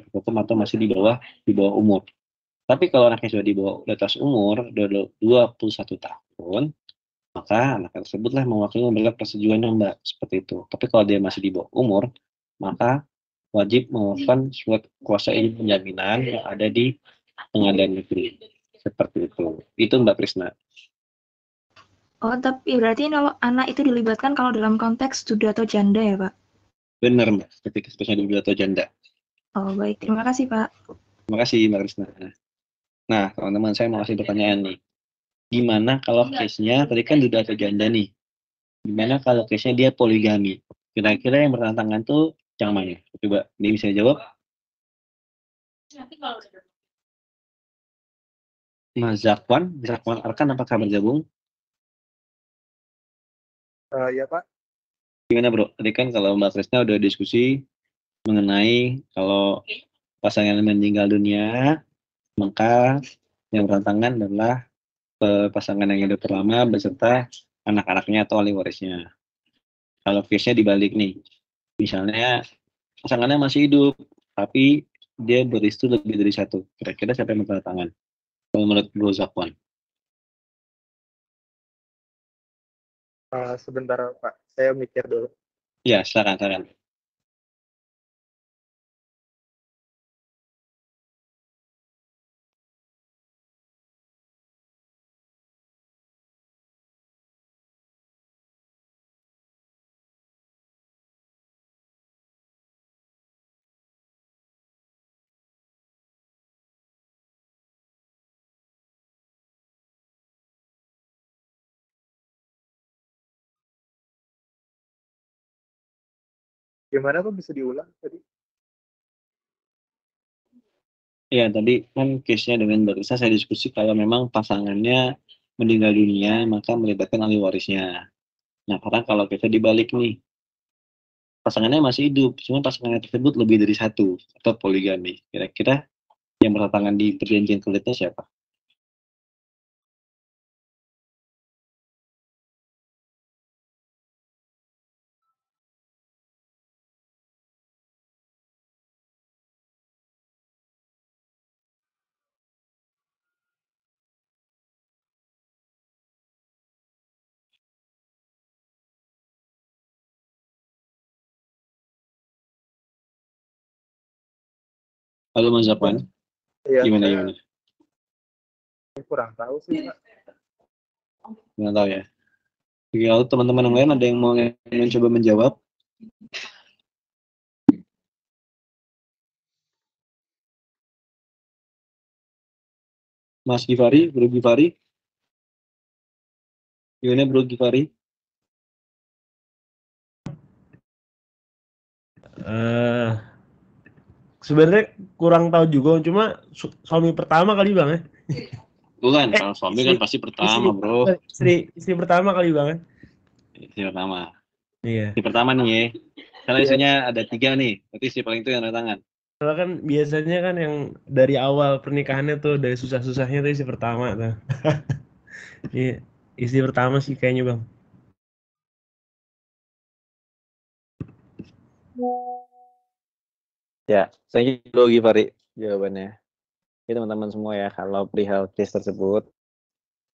hukum atau masih di bawah umur. Tapi kalau anaknya sudah di atas umur 21 tahun, maka anak tersebutlah mewakili memberikan persetujuannya, Mbak, seperti itu. Tapi kalau dia masih di bawah umur, maka wajib melakukan surat kuasa izin penjaminan yang ada di pengadilan negeri. Seperti itu. Itu Mbak Krisna. Oh, tapi berarti kalau anak itu dilibatkan kalau dalam konteks duda atau janda ya, Pak? Benar, Mbak. Ketika spesial duda atau janda. Oh, baik. Terima kasih, Pak. Terima kasih, Mbak Krisna. Nah, teman-teman, saya mau kasih pertanyaan nih. Gimana kalau case-nya, tadi kan duda atau janda nih. Gimana kalau case-nya dia poligami? Kira-kira yang bertentangan tuh yang mana? Coba, dia bisa jawab. Mas Zakwan Arkan apakah bergabung? Ya Pak. Gimana bro? Tadi kan kalau Mbak Krisna udah diskusi mengenai kalau pasangan meninggal dunia, maka yang bertentangan adalah pasangan yang hidup lama beserta anak-anaknya atau ahli warisnya. Kalau case-nya dibalik nih, misalnya pasangannya masih hidup, tapi dia beristri lebih dari satu. Kira-kira siapa yang bertentangan? Kalau menurut Bro Zakwan? Sebentar Pak, saya mikir dulu. Ya, silakan. Gimana Pak, bisa diulang tadi? Ya, tadi kan case-nya dengan Mbak Krisna saya diskusi kalau memang pasangannya meninggal dunia, maka melibatkan ahli warisnya. Nah, karena kalau kita dibalik nih, pasangannya masih hidup, cuma pasangannya tersebut lebih dari satu, atau poligami. Kira-kira yang bertentangan di perjanjian kulitnya siapa? Halo Mas Zakwan, Iya, gimana? saya kurang tahu sih Pak. Nggak tahu ya. Oke, lalu teman-teman yang lain ada yang mau mencoba menjawab? Mas Gifari, Bro Gifari? Gimana Bro Gifari? Sebenarnya kurang tahu juga, cuma suami pertama kali Bang ya. Bukan, kalau suami kan pasti pertama, Bro. Istri pertama kali Bang ya. Istri pertama. Iya. Istri pertama nih ya. Karena istrinya ada 3 nih, berarti istri paling itu yang ada tangan. Soalnya kan biasanya kan yang dari awal pernikahannya tuh dari susah-susahnya tuh istri pertama tuh. Iya, istri pertama sih kayaknya Bang. Ya, thank you Bro Gifari jawabannya. Jadi teman-teman semua ya, kalau perihal case tersebut,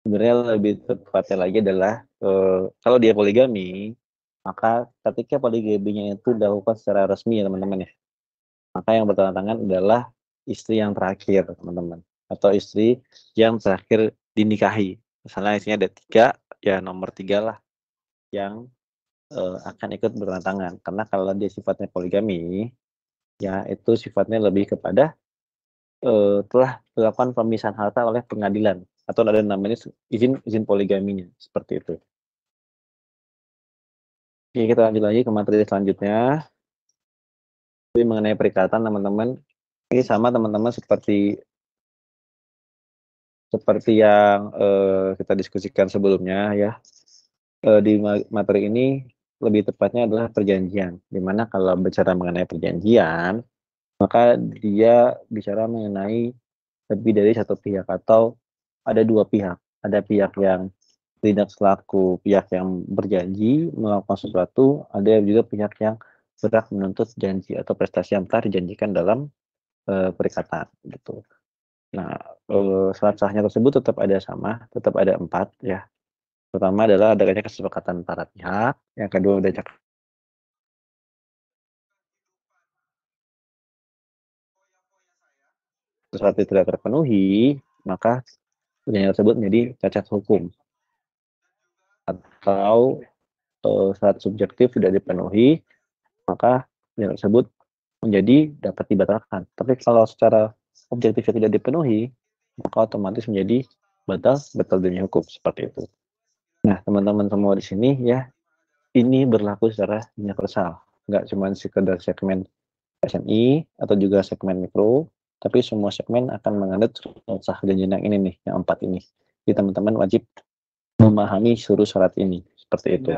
sebenarnya lebih tepatnya lagi adalah kalau dia poligami, maka ketika poligaminya itu dilakukan secara resmi ya teman-teman ya. Maka yang bertentangan adalah istri yang terakhir teman-teman, atau istri yang terakhir dinikahi. Misalnya istrinya ada 3, ya nomor 3 lah yang akan ikut bertentangan. Karena kalau dia sifatnya poligami, ya itu sifatnya lebih kepada telah dilakukan pemisahan harta oleh pengadilan, atau ada namanya izin poligaminya, seperti itu. Oke, kita lanjut lagi ke materi selanjutnya. Ini mengenai perikatan teman-teman. Ini sama teman-teman seperti yang kita diskusikan sebelumnya ya. Di materi ini lebih tepatnya adalah perjanjian. Dimana kalau bicara mengenai perjanjian, maka dia bicara mengenai lebih dari satu pihak atau ada 2 pihak. Ada pihak yang tidak selaku pihak yang berjanji melakukan sesuatu, ada juga pihak yang berhak menuntut janji atau prestasi yang telah dijanjikan dalam perikatan gitu. Nah, syarat-syaratnya tersebut tetap ada 4 ya. Pertama adalah adanya kesepakatan para pihak, yang kedua adanya syarat tidak terpenuhi, maka perjanjian tersebut menjadi cacat hukum. Atau syarat subjektif tidak dipenuhi, maka perjanjian tersebut menjadi dapat dibatalkan. Tapi kalau secara objektif tidak dipenuhi, maka otomatis menjadi batal demi hukum, seperti itu. Nah, teman-teman semua di sini ya, ini berlaku secara universal, nggak cuma sekedar segmen SMI atau juga segmen mikro, tapi semua segmen akan menganut sah perjanjian yang ini nih, yang 4 ini. Jadi teman-teman wajib memahami seluruh syarat ini, seperti itu.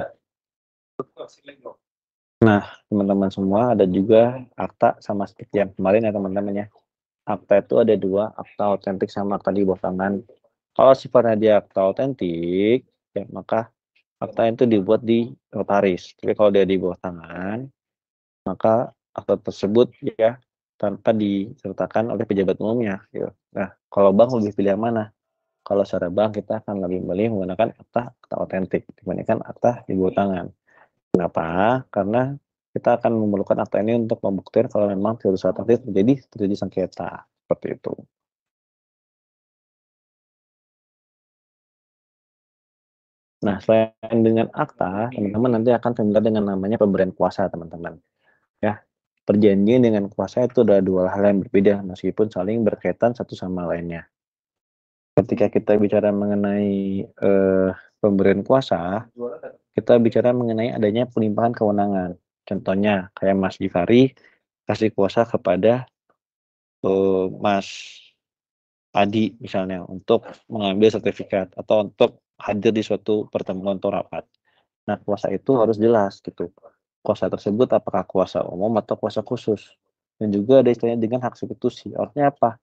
Nah, teman-teman semua ada juga akta sama seperti yang kemarin ya teman-teman ya. Akta itu ada 2, akta otentik sama akta di bawah tangan. Kalau sifatnya dia akta otentik, ya maka akta itu dibuat di notaris. Tapi kalau dia di bawah tangan, maka akta tersebut ya tanpa disertakan oleh pejabat umumnya. Gitu. Nah, kalau bank lebih pilih yang mana? Kalau secara bank kita akan lebih milih menggunakan akta otentik dibandingkan akta di bawah tangan. Kenapa? Karena kita akan memerlukan akta ini untuk membuktikan kalau memang teori otentik terjadi sengketa seperti itu. Nah, selain dengan akta, teman-teman nanti akan familiar dengan namanya pemberian kuasa, teman-teman. Ya, perjanjian dengan kuasa itu adalah 2 hal yang berbeda, meskipun saling berkaitan satu sama lainnya. Ketika kita bicara mengenai pemberian kuasa, kita bicara mengenai adanya pelimpahan kewenangan. Contohnya, kayak Mas Givari kasih kuasa kepada Mas Adi misalnya untuk mengambil sertifikat atau untuk hadir di suatu pertemuan atau rapat. Nah, kuasa itu harus jelas gitu. Kuasa tersebut apakah kuasa umum atau kuasa khusus. Dan juga ada istilahnya dengan hak substitusi. Artinya apa?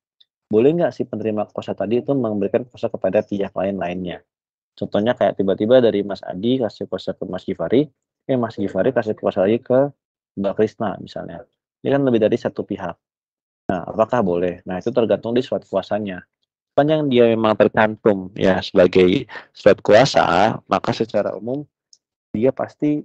Boleh nggak si penerima kuasa tadi itu memberikan kuasa kepada pihak lainnya. Contohnya kayak tiba-tiba dari Mas Adi kasih kuasa ke Mas Givari, Mas Givari kasih kuasa lagi ke Mbak Krisna misalnya. Ini kan lebih dari satu pihak. Nah, apakah boleh? Nah, itu tergantung di surat kuasanya. Sepanjang dia memang tercantum ya sebagai surat kuasa, maka secara umum dia pasti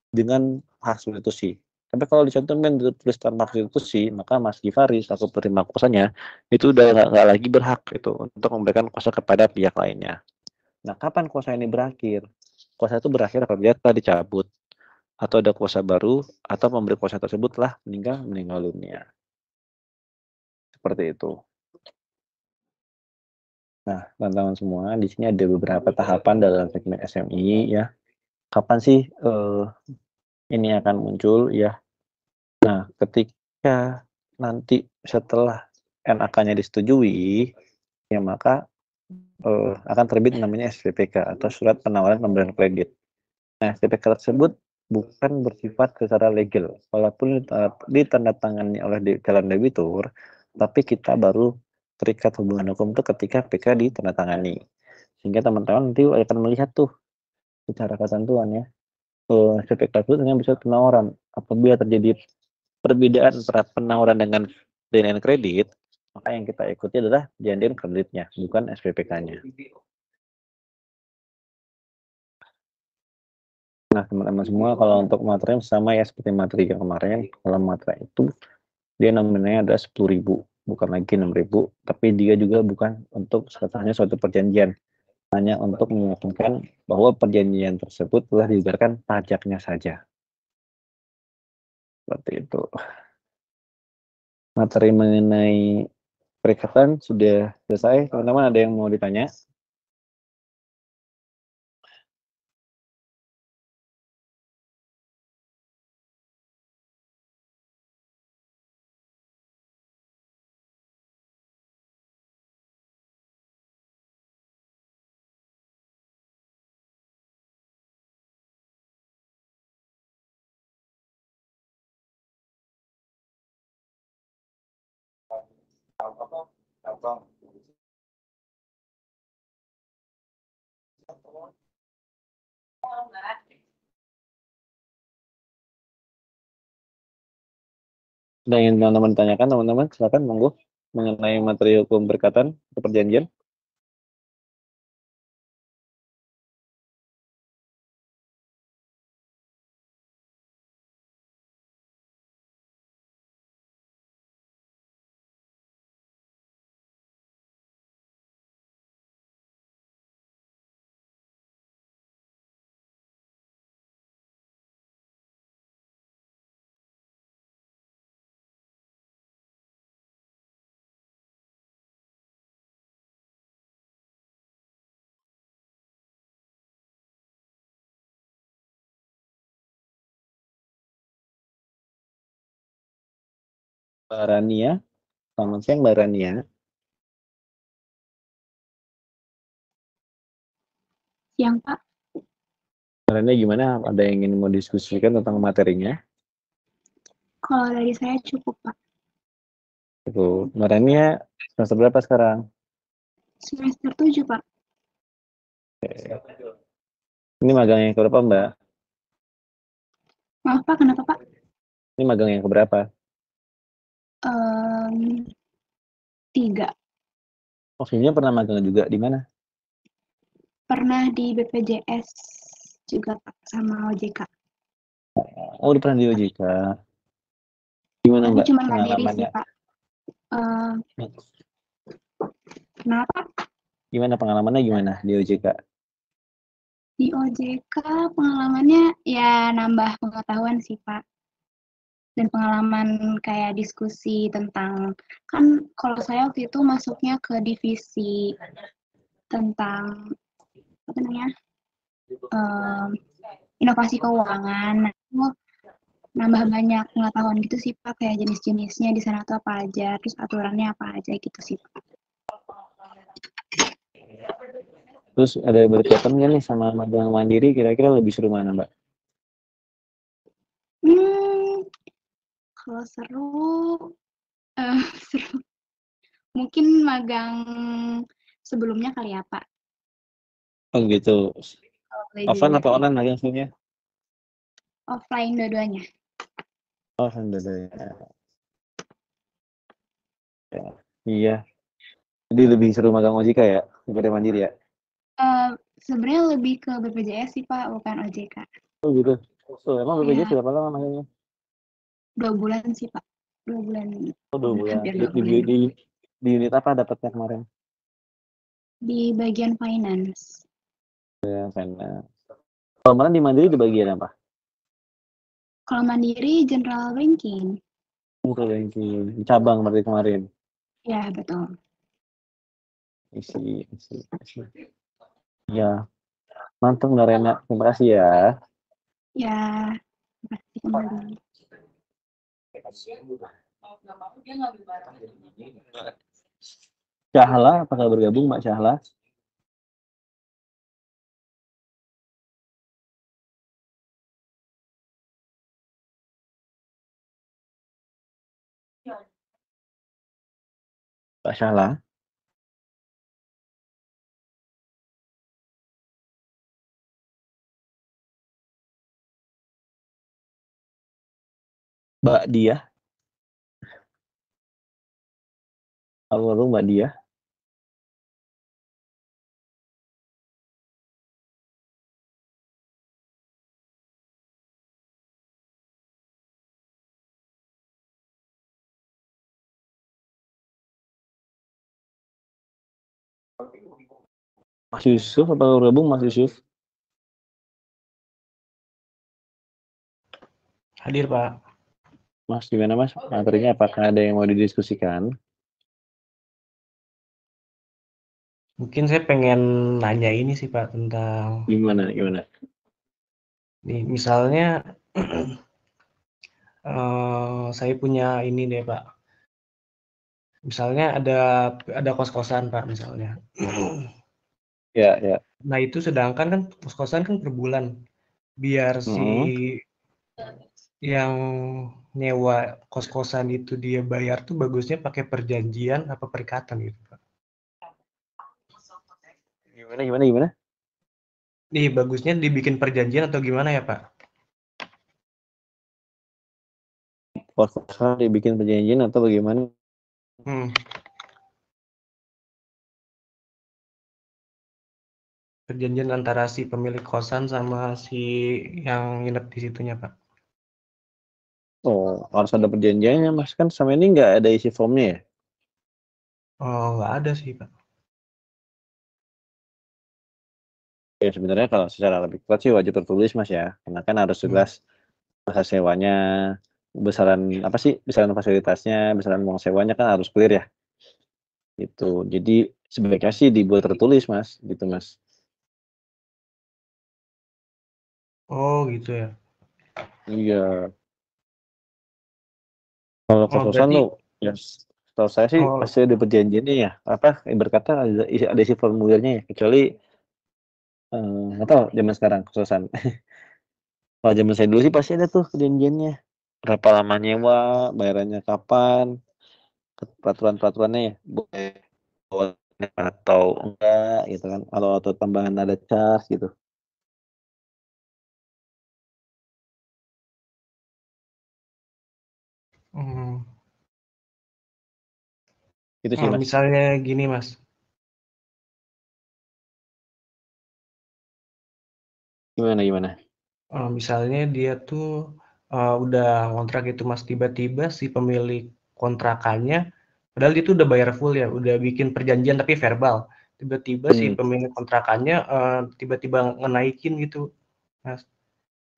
dengan hak substitusi. Tapi kalau dicantumkan ditulis tanpa hak substitusi, maka Mas Givari selaku penerima kuasanya itu udah nggak lagi berhak itu untuk memberikan kuasa kepada pihak lainnya. Nah, kapan kuasa ini berakhir? Kuasa itu berakhir apabila telah dicabut atau ada kuasa baru atau pemberi kuasa tersebut telah meninggal dunia. Seperti itu. Nah, teman-teman semua, di sini ada beberapa tahapan dalam segmen SMI ya. Kapan sih ini akan muncul ya? Nah, ketika nanti setelah NAK-nya disetujui, ya maka akan terbit namanya SPPK atau Surat Penawaran Pemberian Kredit. Nah, SPPK tersebut bukan bersifat secara legal, walaupun ditandatangani oleh calon debitur, tapi kita baru terikat hubungan hukum itu ketika PK ditandatangani. Sehingga teman-teman nanti akan melihat tuh secara ketentuan ya, SPPK itu dengan bisa penawaran. Apabila terjadi perbedaan antara penawaran dengan kredit, maka yang kita ikuti adalah perjanjian kreditnya, bukan SPPK-nya. Nah, teman-teman semua, kalau untuk materi sama ya seperti materi yang kemarin. Kalau materi itu dia namanya ada 10.000, bukan lagi 6.000, tapi dia juga bukan untuk hanya suatu perjanjian, hanya untuk meyakinkan bahwa perjanjian tersebut telah dibayarkan pajaknya saja. Seperti itu. Materi mengenai perikatan sudah selesai. Teman-teman ada yang mau ditanya? Ada yang teman-teman tanyakan, teman-teman silakan monggo mengenai materi hukum perikatan atau perjanjian. Mbak Rania. Selamat siang Mbak Rania. Siang, Pak. Mbak Rania gimana? Ada yang ingin mau diskusikan tentang materinya? Kalau dari saya cukup, Pak. Itu. Mbak Rania semester berapa sekarang? Semester 7, Pak. Ini magang yang keberapa Mbak? Maaf, Pak. Kenapa, Pak? Ini magang yang keberapa? 3. Oh, sebelumnya pernah magang juga di mana? Pernah di BPJS juga, Pak, sama OJK. Oh, udah pernah di OJK. Gimana Tapi Mbak cuma mandiri sih, pengalamannya? Pak. Kenapa? Gimana pengalamannya gimana di OJK? Di OJK pengalamannya ya nambah pengetahuan sih, Pak. Dan pengalaman kayak diskusi tentang, kan kalau saya waktu itu masuknya ke divisi tentang apa namanya, inovasi keuangan. Nah, itu nambah banyak pengetahuan gitu sih, Pak, kayak jenis-jenisnya di sana tuh apa aja, terus aturannya apa aja gitu sih, Pak. Terus ada berkaitan nggak nih sama magang mandiri? Kira-kira lebih seru mana Mbak? Kalau seru, seru. Mungkin magang sebelumnya kali ya, Pak. Oh gitu. Offline Jadi atau online magang sebelumnya? offline dua-duanya. Oh, alhamdulillah. Ya. Iya. Jadi lebih seru magang OJK ya daripada mandiri ya? Sebenarnya lebih ke BPJS sih, Pak, bukan OJK. Oh gitu. So, emang BPJS Ya, berapa lama magangnya? 2 bulan sih, Pak. 2 bulan. Oh, 2 bulan. Hampir Di, 2 bulan. di unit apa dapatnya kemarin? Di bagian finance. Ya, karena kalau kemarin di mandiri di bagian apa? Kalau mandiri general banking. Untuk banking cabang berarti kemarin. Ya, betul. Isi. Ya, mantap Mbak Rena. Terima kasih ya. Ya, pasti kembali. Syahla, apakah bergabung Mbak Syahla? Mbak Syahla? Mbak Dia? Halo Mbak Dia? Mas Yusuf, apakah bergabung Mas Yusuf? Hadir Pak. Mas, gimana Mas? Materinya apakah ada yang mau didiskusikan? Mungkin saya pengen nanya ini sih Pak tentang Gimana? nih misalnya saya punya ini deh Pak. Misalnya ada kos-kosan Pak misalnya. Ya. Nah itu sedangkan kan kos-kosan kan per bulan. Biar si yang nyewa kos-kosan itu dia bayar tuh bagusnya pakai perjanjian apa perikatan gitu Pak. Gimana? Nih bagusnya dibikin perjanjian atau gimana ya Pak? Kos-kosan dibikin perjanjian atau bagaimana? Perjanjian antara si pemilik kosan sama si yang nginep di situnya Pak. Oh, harus ada perjanjiannya Mas. Kan sama ini nggak ada isi formnya ya? Oh nggak ada sih Pak. Ya sebenarnya kalau secara lebih kuat sih wajib tertulis Mas ya. Karena kan harus jelas masa sewanya, besaran apa sih, besaran fasilitasnya, besaran uang sewanya kan harus clear ya. Itu. Jadi sebaiknya sih dibuat tertulis Mas, gitu Mas. Oh gitu ya. Iya. Kalau Oh, kos-kosan berarti tuh, ya setahu saya sih oh, pasti ada perjanjiannya ya. Apa berkata ada isi formulirnya ya. Kecuali nggak tahu zaman sekarang kos-kosan. Kalau zaman saya dulu sih pasti ada tuh perjanjiannya. Berapa lama nyewa, bayarannya kapan, peraturan-peraturannya ya. Boleh bawa atau enggak gitu kan. Kalau atau tambahan ada cas gitu. hmm. Itu sih Mas. Misalnya gini Mas, Gimana? misalnya dia tuh udah kontrak itu Mas, tiba-tiba si pemilik kontrakannya, padahal dia tuh udah bayar full ya, udah bikin perjanjian tapi verbal, tiba-tiba si pemilik kontrakannya tiba-tiba ngenaikin gitu Mas.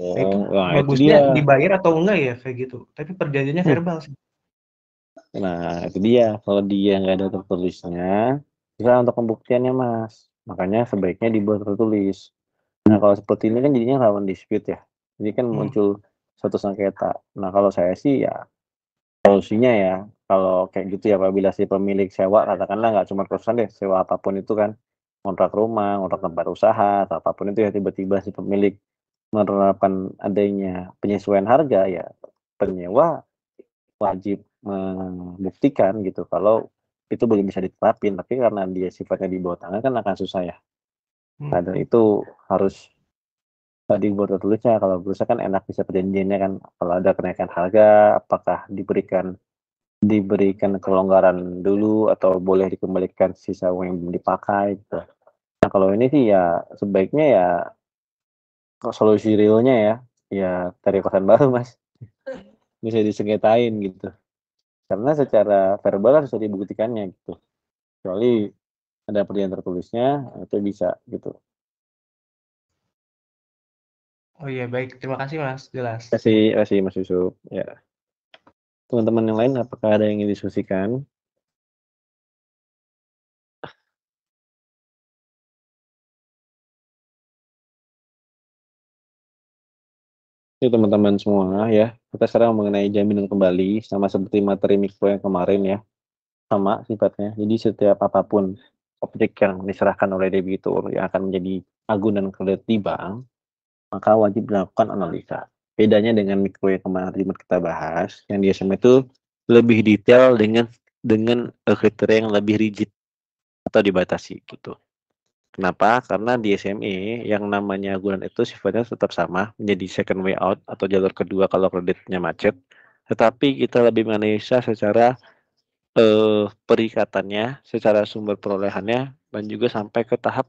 Nah itu Wah itu bagusnya dia. dibayar atau enggak ya kayak gitu, tapi perjanjiannya verbal sih. Nah, itu dia. Kalau dia nggak ada tertulisnya, susah untuk pembuktiannya, Mas. Makanya sebaiknya dibuat tertulis. Nah, kalau seperti ini kan jadinya rawan dispute ya. Jadi kan muncul suatu sengketa. Nah, kalau saya sih ya solusinya ya, kalau kayak gitu ya apabila si pemilik sewa, katakanlah nggak cuma kosan deh, sewa apapun itu kan, kontrak rumah, kontrak tempat usaha, atau apapun itu ya tiba-tiba si pemilik menerapkan adanya penyesuaian harga ya, penyewa wajib membuktikan gitu kalau itu belum bisa diterapin, tapi karena dia sifatnya di bawah tangan kan akan susah ya. Nah, dan itu harus dibuat tertulisnya. Kalau berusaha kan enak bisa perjanjiannya kan, kalau ada kenaikan harga apakah diberikan kelonggaran dulu atau boleh dikembalikan sisa uang yang belum dipakai gitu. Nah, kalau ini sih ya sebaiknya ya solusi realnya ya cari kosan baru Mas, bisa disengketain gitu. Karena secara verbal harus dibuktikannya gitu. Kecuali ada perjanjian tertulisnya, itu bisa gitu. Oh iya baik, terima kasih Mas, jelas. Terima kasih Mas Yusuf. Ya. Teman-teman yang lain apakah ada yang ingin didiskusikan? Ini teman-teman semua ya, kita sekarang mengenai jaminan kembali sama seperti materi mikro yang kemarin ya. Sama sifatnya. Jadi setiap apapun objek yang diserahkan oleh debitur yang akan menjadi agunan kredit di bank, maka wajib dilakukan analisa. Bedanya dengan mikro yang kemarin kita bahas, yang di SMA itu lebih detail dengan kriteria yang lebih rigid atau dibatasi gitu. Kenapa? Karena di SME yang namanya agunan itu sifatnya tetap sama, menjadi second way out atau jalur kedua kalau kreditnya macet. Tetapi kita lebih menganalisa secara perikatannya, secara sumber perolehannya, dan juga sampai ke tahap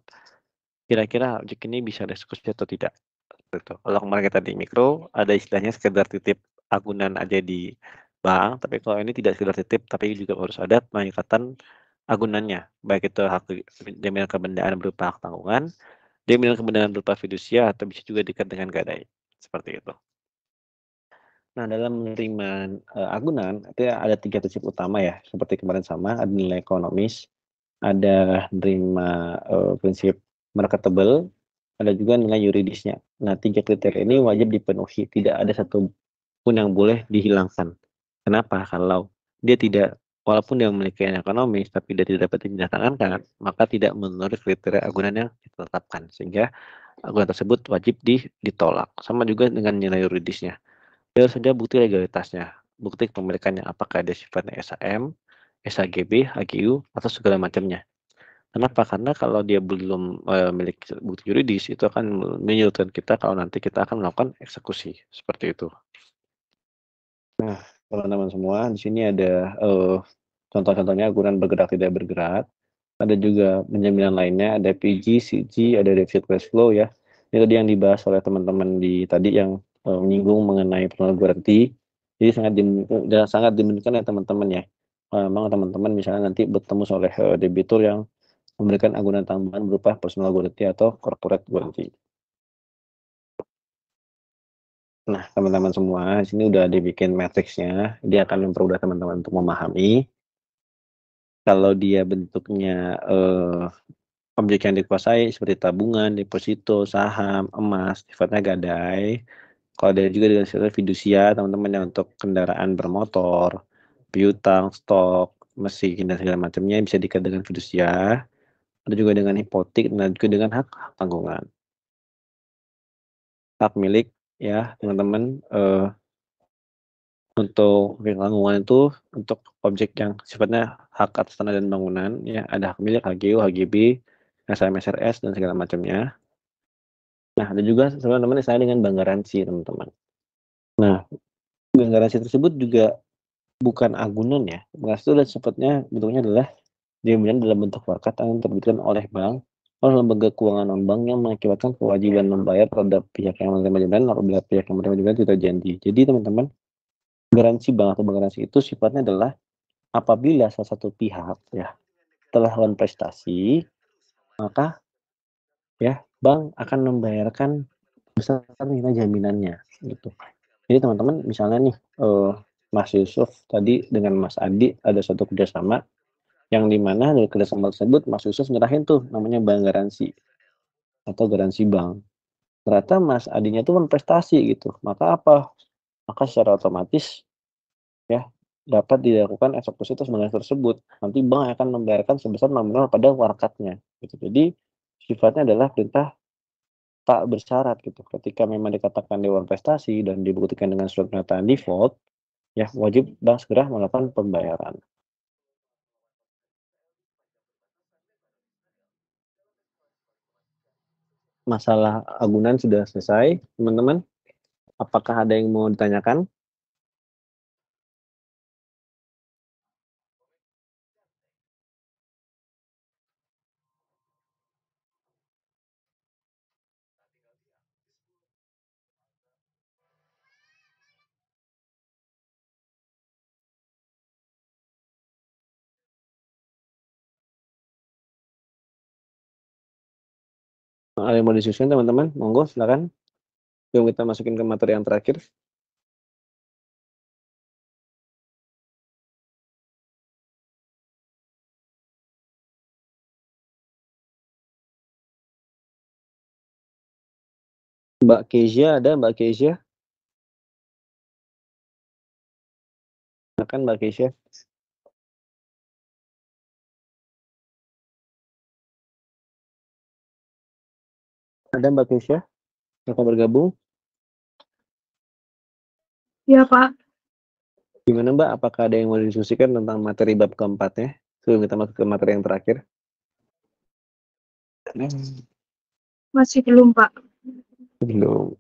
kira-kira objek ini bisa dieksekusi atau tidak. Gitu. Kalau kemarin kita di mikro, ada istilahnya sekedar titip agunan aja di bank, tapi kalau ini tidak sekedar titip, tapi juga harus ada pengikatan agunannya, baik itu hak jaminan kebendaan berupa hak tanggungan, jaminan kebendaan berupa fidusia, atau bisa juga diikat dengan gadai, seperti itu. Nah, dalam menerima agunan, itu ada 3 prinsip utama ya, seperti kemarin sama, ada nilai ekonomis, ada menerima prinsip marketable, ada juga nilai yuridisnya. Nah, 3 kriteria ini wajib dipenuhi, tidak ada satu pun yang boleh dihilangkan. Kenapa? Kalau dia tidak, walaupun dia memiliki nilai ekonomis, tapi dia tidak dapat ditandatangan, maka tidak memenuhi kriteria agunan yang ditetapkan, sehingga agunan tersebut wajib ditolak. Sama juga dengan nilai yuridisnya. Dia harus saja bukti legalitasnya, bukti kepemilikannya, apakah dia sifatnya SHM, SHGB, HGU, atau segala macamnya. Kenapa? Karena kalau dia belum memiliki bukti yuridis, itu akan menyulitkan kita kalau nanti kita akan melakukan eksekusi, seperti itu. Nah, teman-teman semua, di sini ada contoh-contohnya agunan bergerak tidak bergerak. Ada juga penjaminan lainnya, ada PG, CG, ada deficit cash flow ya. Ini tadi yang dibahas oleh teman-teman di tadi yang menyinggung mengenai penolak garansi. Jadi sangat dimungkinkan ya teman-teman ya. Memang teman-teman misalnya nanti bertemu oleh debitur yang memberikan agunan tambahan berupa personal guarantee atau corporate guarantee. Nah, teman-teman semua, di sini udah dibikin matriksnya. Dia akan mempermudah teman-teman untuk memahami. Kalau dia bentuknya objek yang dikuasai seperti tabungan, deposito, saham, emas, sifatnya gadai. Kalau ada juga dengan sifatnya fidusia, teman-teman yang untuk kendaraan bermotor, piutang, stok, mesin dan segala macamnya bisa diikat dengan fidusia. Ada juga dengan hipotek dan juga dengan hak tanggungan. Hak milik ya teman-teman untuk tanggungan itu untuk objek yang sifatnya hak atas tanah dan bangunan ya, ada hak milik, HGU, HGB, SMSRS dan segala macamnya. Nah, ada juga teman-teman saya dengan bank garansi teman-teman. Nah, bank garansi tersebut juga bukan agunan ya. Bank garansi itu sifatnya bentuknya adalah jaminan dalam bentuk wakat yang terbitkan oleh bank oleh lembaga keuangan non-bank yang mengakibatkan kewajiban membayar terhadap pihak yang menerima jaminan apabila pihak yang menerima jaminan tidak janji. Jadi teman-teman, garansi bank atau bank garansi itu sifatnya adalah apabila salah satu pihak ya telah melakukan prestasi, maka ya bank akan membayarkan beserta nilai jaminannya gitu. Jadi teman-teman misalnya nih Mas Yusuf tadi dengan Mas Adi ada suatu kerjasama yang dimana dari kerjasama tersebut Mas Yusuf nyerahin tuh namanya bank garansi atau garansi bank. Ternyata Mas Adinya tuh kan prestasi gitu. Maka apa? Maka secara otomatis ya dapat dilakukan eksekusi atas bank tersebut. Nanti bank akan membayarkan sebesar nominal pada wakatnya. Gitu. Jadi sifatnya adalah perintah tak bersyarat gitu. Ketika memang dikatakan dewan prestasi dan dibuktikan dengan surat pernyataan default, ya wajib bank segera melakukan pembayaran. Masalah agunan sudah selesai, teman-teman. Apakah ada yang mau ditanyakan? Ada yang mau disusun teman-teman? Monggo silakan. Yuk kita masukin ke materi yang terakhir. Mbak Kezia ada, Mbak Kezia? Silakan Mbak Kezia. Ada Mbak Kezia? Akan bergabung? Ya, Pak. Gimana Mbak? Apakah ada yang mau didiskusikan tentang materi bab keempatnya? Sebelum kita masuk ke materi yang terakhir. Masih belum, Pak. Belum.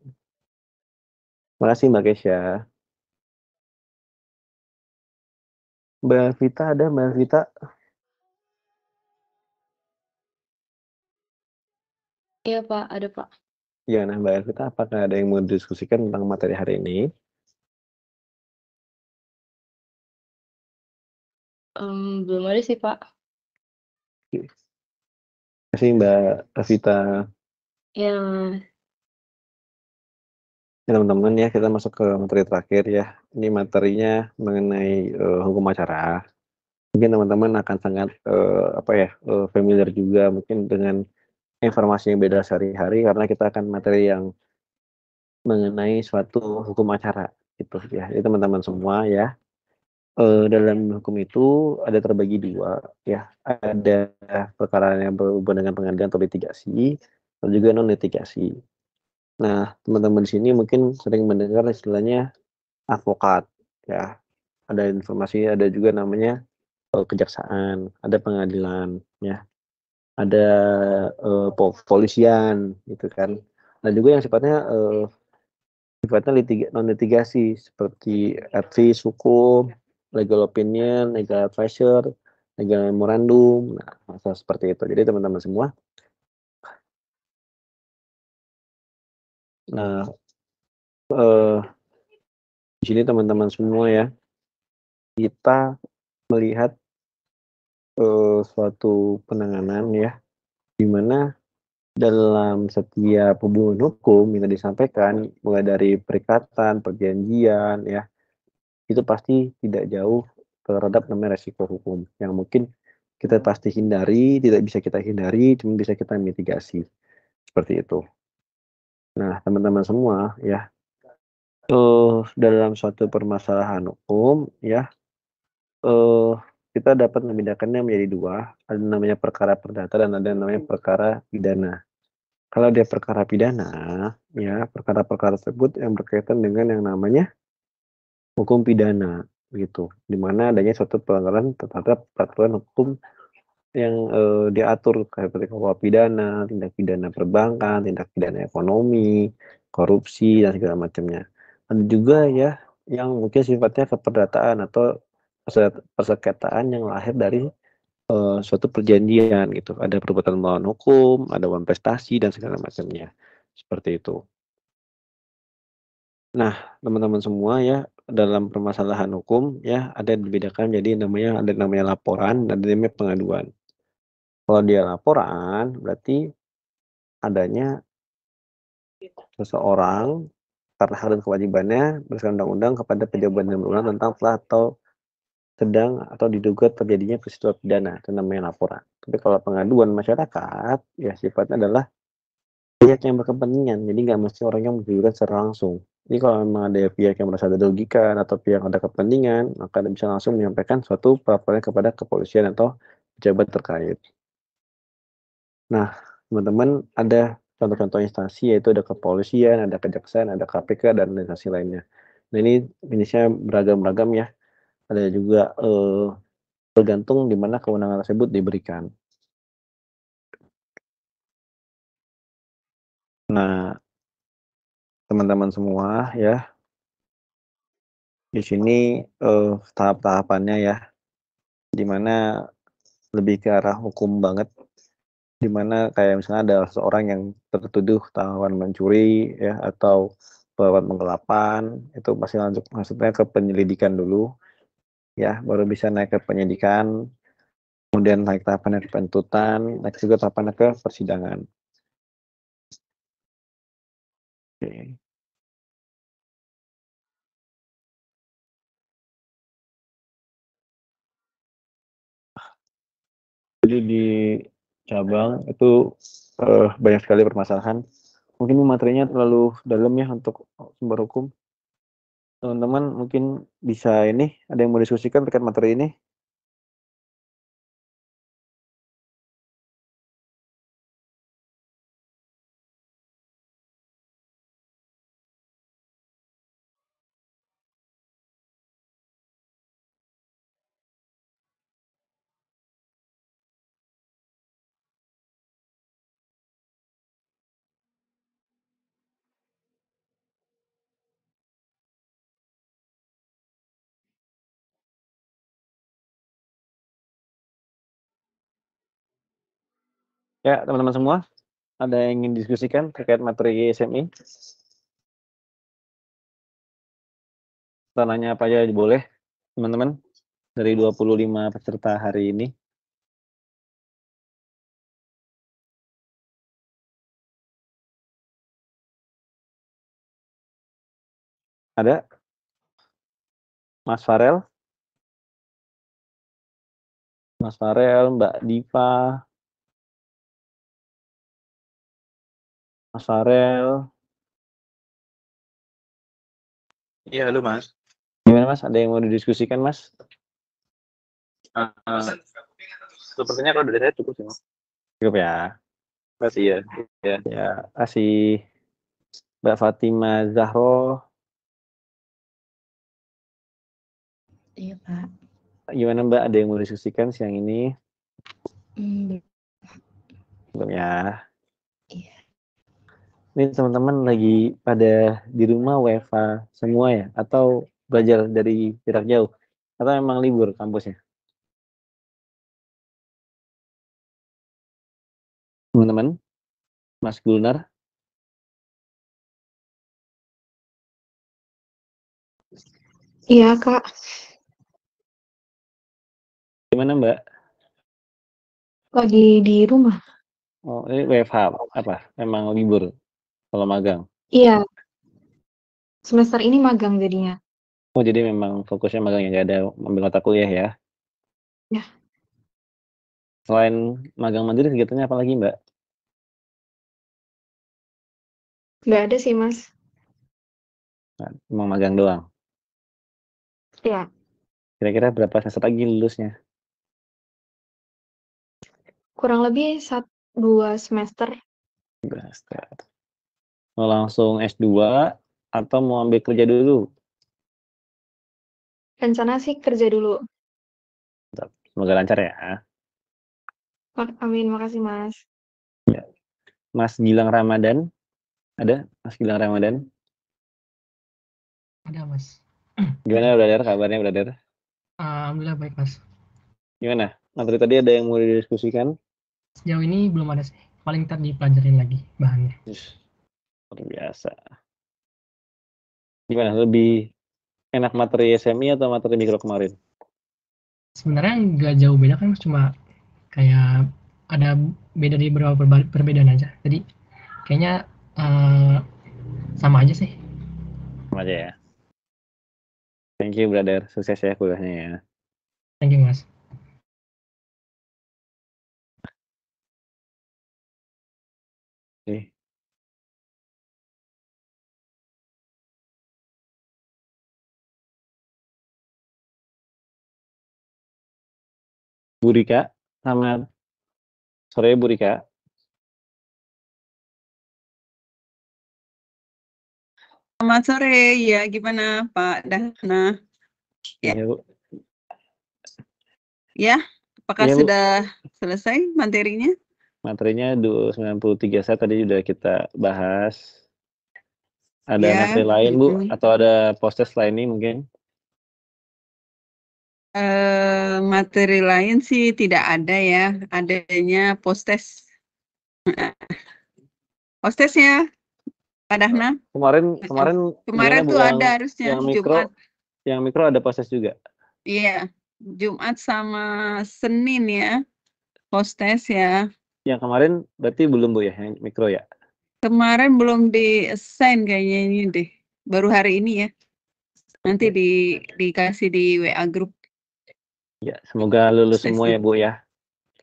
Terima kasih Mbak Kezia. Mbak Vita ada, Mbak Vita? Iya Pak, ada Pak. Ya, nah Mbak Vita, apakah ada yang mau didiskusikan tentang materi hari ini? Belum ada sih Pak. Terima kasih Mbak Vita. Ya, Ya, teman-teman ya, kita masuk ke materi terakhir ya. Ini materinya mengenai hukum acara. Mungkin teman-teman akan sangat familiar juga mungkin dengan informasi yang beda sehari-hari karena kita akan materi yang mengenai suatu hukum acara gitu ya. Jadi teman-teman semua ya, dalam hukum itu ada terbagi dua ya. Ada perkara yang berhubungan dengan pengadilan atau litigasi, dan juga non litigasi. Nah, teman-teman di sini mungkin sering mendengar istilahnya advokat ya. Ada informasi, ada juga namanya kejaksaan, ada pengadilan ya. Ada polisian gitu kan. Nah, juga yang sifatnya non litigasi seperti advis hukum, legal opinion, legal advisor, legal memorandum, nah seperti itu. Jadi teman-teman semua, nah di sini teman-teman semua ya, kita melihat suatu penanganan ya, di mana dalam setiap hubungan hukum yang disampaikan, mulai dari perikatan, perjanjian ya, itu pasti tidak jauh terhadap namanya resiko hukum yang mungkin kita pasti hindari, tidak bisa kita hindari, cuma bisa kita mitigasi seperti itu. Nah, teman-teman semua ya, dalam suatu permasalahan hukum ya, kita dapat membedakannya menjadi dua, ada namanya perkara perdata dan ada namanya perkara pidana. Kalau dia perkara pidana, ya perkara-perkara tersebut yang berkaitan dengan yang namanya hukum pidana, gitu. Di mana adanya suatu pelanggaran terhadap peraturan hukum yang diatur seperti KUHP pidana, tindak pidana perbankan, tindak pidana ekonomi, korupsi dan segala macamnya. Ada juga ya yang mungkin sifatnya keperdataan atau persengketaan yang lahir dari suatu perjanjian gitu. Ada perbuatan melawan hukum, ada uang prestasi dan segala macamnya. Seperti itu. Nah, teman-teman semua ya, dalam permasalahan hukum ya ada dibedakan jadi ada namanya laporan dan ada namanya pengaduan. Kalau dia laporan berarti adanya seseorang karena hak dan kewajibannya berdasarkan undang-undang kepada pejabat dan berwenang tentang telah atau sedang atau diduga terjadinya peristiwa pidana, itu namanya laporan. Tapi kalau pengaduan masyarakat ya sifatnya adalah pihak yang berkepentingan, jadi nggak mesti orang yang mengadukan secara langsung. Jadi kalau memang ada pihak yang merasa dirugikan atau pihak yang ada kepentingan, maka bisa langsung menyampaikan suatu laporan kepada kepolisian atau pejabat terkait. Nah, teman-teman ada contoh-contoh instansi yaitu ada kepolisian, ada kejaksaan, ada KPK dan instansi lainnya. Nah ini jenisnya beragam-ragam ya. Ada juga tergantung di mana kewenangan tersebut diberikan. Nah, teman-teman semua ya, di sini tahap-tahapannya ya, di mana lebih ke arah hukum banget, di mana kayak misalnya ada seorang yang tertuduh melakukan mencuri ya atau melakukan penggelapan, itu pasti lanjut maksudnya ke penyelidikan dulu ya, baru bisa naik ke penyidikan, kemudian naik tahapannya ke penuntutan, naik juga tahapannya ke persidangan. Oke. Jadi di cabang itu banyak sekali permasalahan. Mungkin materinya terlalu dalam ya untuk sumber hukum. Teman-teman mungkin bisa ini, ada yang mau diskusikan terkait materi ini? Ya, teman-teman semua, ada yang ingin diskusikan terkait materi SMI? Tananya apa aja boleh, teman-teman, dari 25 peserta hari ini. Ada? Mas Farel? Mas Farel, Mbak Diva, Mas Farel. Iya, halo Mas. Gimana Mas? Ada yang mau didiskusikan Mas? Sepertinya kalau dari saya cukup sih Mas. Cukup ya. Masih ya. Ya, kasih Mbak Fatima Zahro. Iya Pak. Gimana Mbak? Ada yang mau didiskusikan siang ini? Belum ya. Iya. Ini teman-teman lagi pada di rumah WFH semua ya? Atau belajar dari jarak jauh? Atau memang libur kampusnya? Teman-teman? Mas Gulnar? Iya, Kak. Gimana Mbak? Lagi di rumah. Oh, ini WFH apa? Memang libur kalau magang? Iya. Semester ini magang jadinya. Oh, jadi memang fokusnya magang yang nggak ada ambil mata kuliah ya? Ya. Selain magang mandiri, kegiatannya apa lagi Mbak? Nggak ada sih, Mas. Nah, emang magang doang? Iya. Kira-kira berapa semester lagi lulusnya? Kurang lebih 2 semester. Semester. Mau langsung S2 atau mau ambil kerja dulu? Rencana sih kerja dulu. Semoga lancar ya. Amin, makasih Mas. Mas Gilang Ramadan. Ada Mas Gilang Ramadan? Ada Mas. Gimana brother, kabarnya brother? Alhamdulillah baik Mas. Gimana? Materi tadi ada yang mau didiskusikan? Sejauh ini belum ada sih. Paling ntar dipelajarin lagi bahannya. Luar biasa. Gimana? Lebih enak materi SMI atau materi mikro kemarin? Sebenarnya nggak jauh beda kan Mas, cuma kayak ada beda di beberapa perbedaan aja. Jadi kayaknya sama aja sih. Sama aja ya. Thank you brother, sukses ya kuliahnya ya. Thank you Mas. Oke. Bu Rika, selamat sore Bu Rika. Selamat sore, ya gimana Pak Dahna? Ya, Ya, Bu. Ya, apakah Ya, Bu. sudah selesai materinya? Materinya 93 saya tadi sudah kita bahas. Ada Ya, materi lain Bu atau ada post-test lain nih mungkin? Materi lain sih tidak ada ya, adanya post-test. Post-testnya Pak Dahna? Kemarin tuh ada harusnya Jumat. Yang mikro ada post-test juga? Iya, Jumat sama Senin ya, post-test ya. Yang kemarin berarti belum Bu ya, yang mikro ya? Kemarin belum di-assign kayaknya ini deh, baru hari ini ya. Nanti dikasih di WA group. Ya, semoga lulus semua ya Bu ya.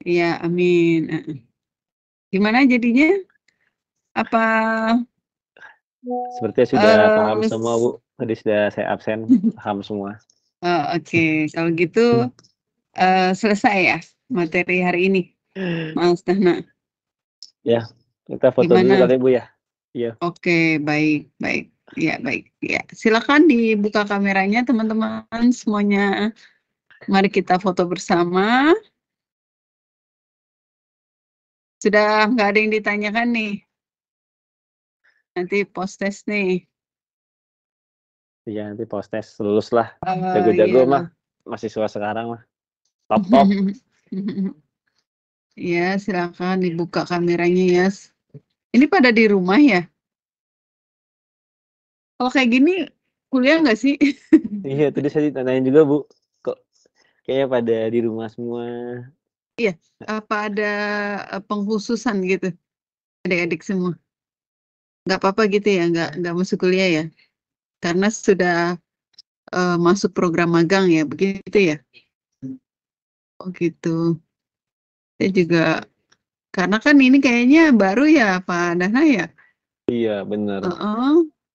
Iya, amin. Gimana jadinya? Apa? Sepertinya sudah paham semua Bu. Tadi sudah saya absen, paham semua. Oke. Kalau gitu selesai ya materi hari ini, Mas Dahna. Ya, kita foto dulu kali Bu ya. Iya. Oke, baik. Ya, baik. Ya, silakan dibuka kameranya teman-teman semuanya. Mari kita foto bersama. Sudah nggak ada yang ditanyakan nih. Nanti post-test nih. Iya, nanti post-test lulus lah. Jago-jago mah. Mahasiswa sekarang mah. Top. Ya, silakan dibuka kameranya ya. Ini pada di rumah ya? Kalau kayak gini, kuliah nggak sih? Iya, tadi saya ditanyain juga Bu. Kok kayaknya pada di rumah semua. Iya, apa ada pengkhususan gitu? Adik-adik semua. Nggak apa-apa gitu ya, nggak masuk kuliah ya? Karena sudah masuk program magang ya, begitu ya? Oh gitu. Saya juga, karena kan ini kayaknya baru ya Pak Dahna ya? Iya, benar.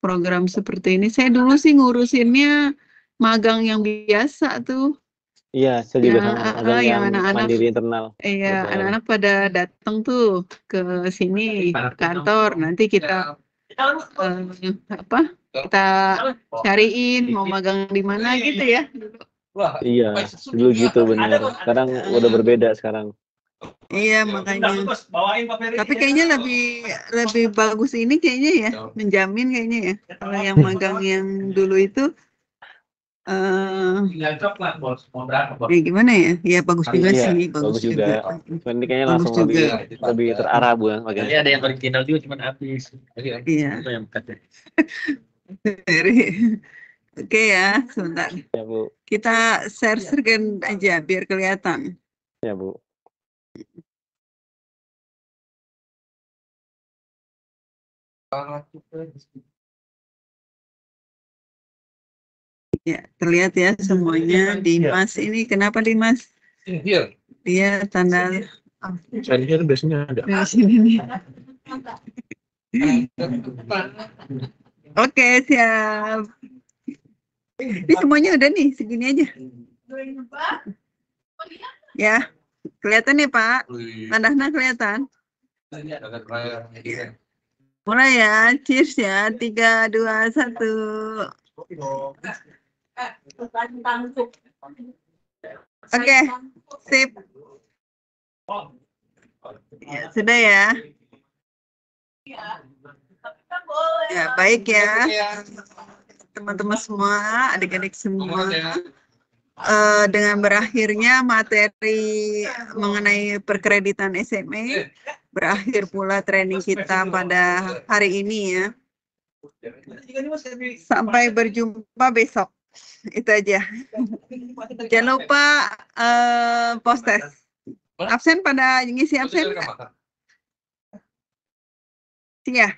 Program seperti ini. Saya dulu sih ngurusinnya magang yang biasa tuh. Iya, saya juga sama magang yang anak-anak mandiri internal. Iya, anak-anak pada datang tuh ke sini kantor. Nanti kita kita cariin mau magang di mana gitu ya. Iya, dulu gitu benar. Sekarang udah berbeda sekarang. Iya, makanya. Tapi kayaknya lebih bagus ini kayaknya ya, menjamin kayaknya ya. Kalau yang magang yang dulu itu gimana ya? Ya bagus juga sih, bagus juga. Cuman ini kayaknya langsung lebih terarah Bu. Tadi ada yang original juga cuman habis. Iya. Itu yang bekat. Oke ya, sebentar. Ya Bu. Kita share screen aja biar kelihatan. Ya Bu. Ya, terlihat ya semuanya. Dimas ini kenapa Dimas? Iya. Dia tanda. Saya biasanya ada. Di sini nih. Oke, siap. Ini semuanya udah nih, segini aja. Ya, kelihatan nih Pak. Mandahna kelihatan. Mulai ya, cheers ya. 3, 2, 1. Oke, sip. Ya, sudah ya. Ya, baik ya. Teman-teman semua, adik-adik semua. Dengan berakhirnya materi mengenai perkreditan SME, berakhir pula training kita pada hari ini ya. Sampai berjumpa besok. Itu aja. Jangan lupa post test. Absen pada ngisi absen nggak? Iya.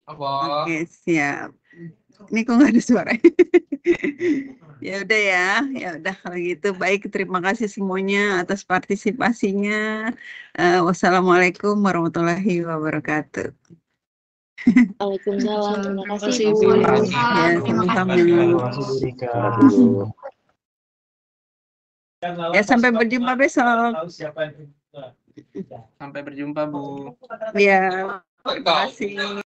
Oke, siap. Ini kok nggak ada suara. Ya udah ya udah kalau gitu baik, terima kasih semuanya atas partisipasinya. Wassalamualaikum warahmatullahi wabarakatuh. Waalaikumsalam. Terima kasih Bu. Ya, sama-sama. Ya, sampai berjumpa besok. Sampai berjumpa Bu. Ya, terima kasih.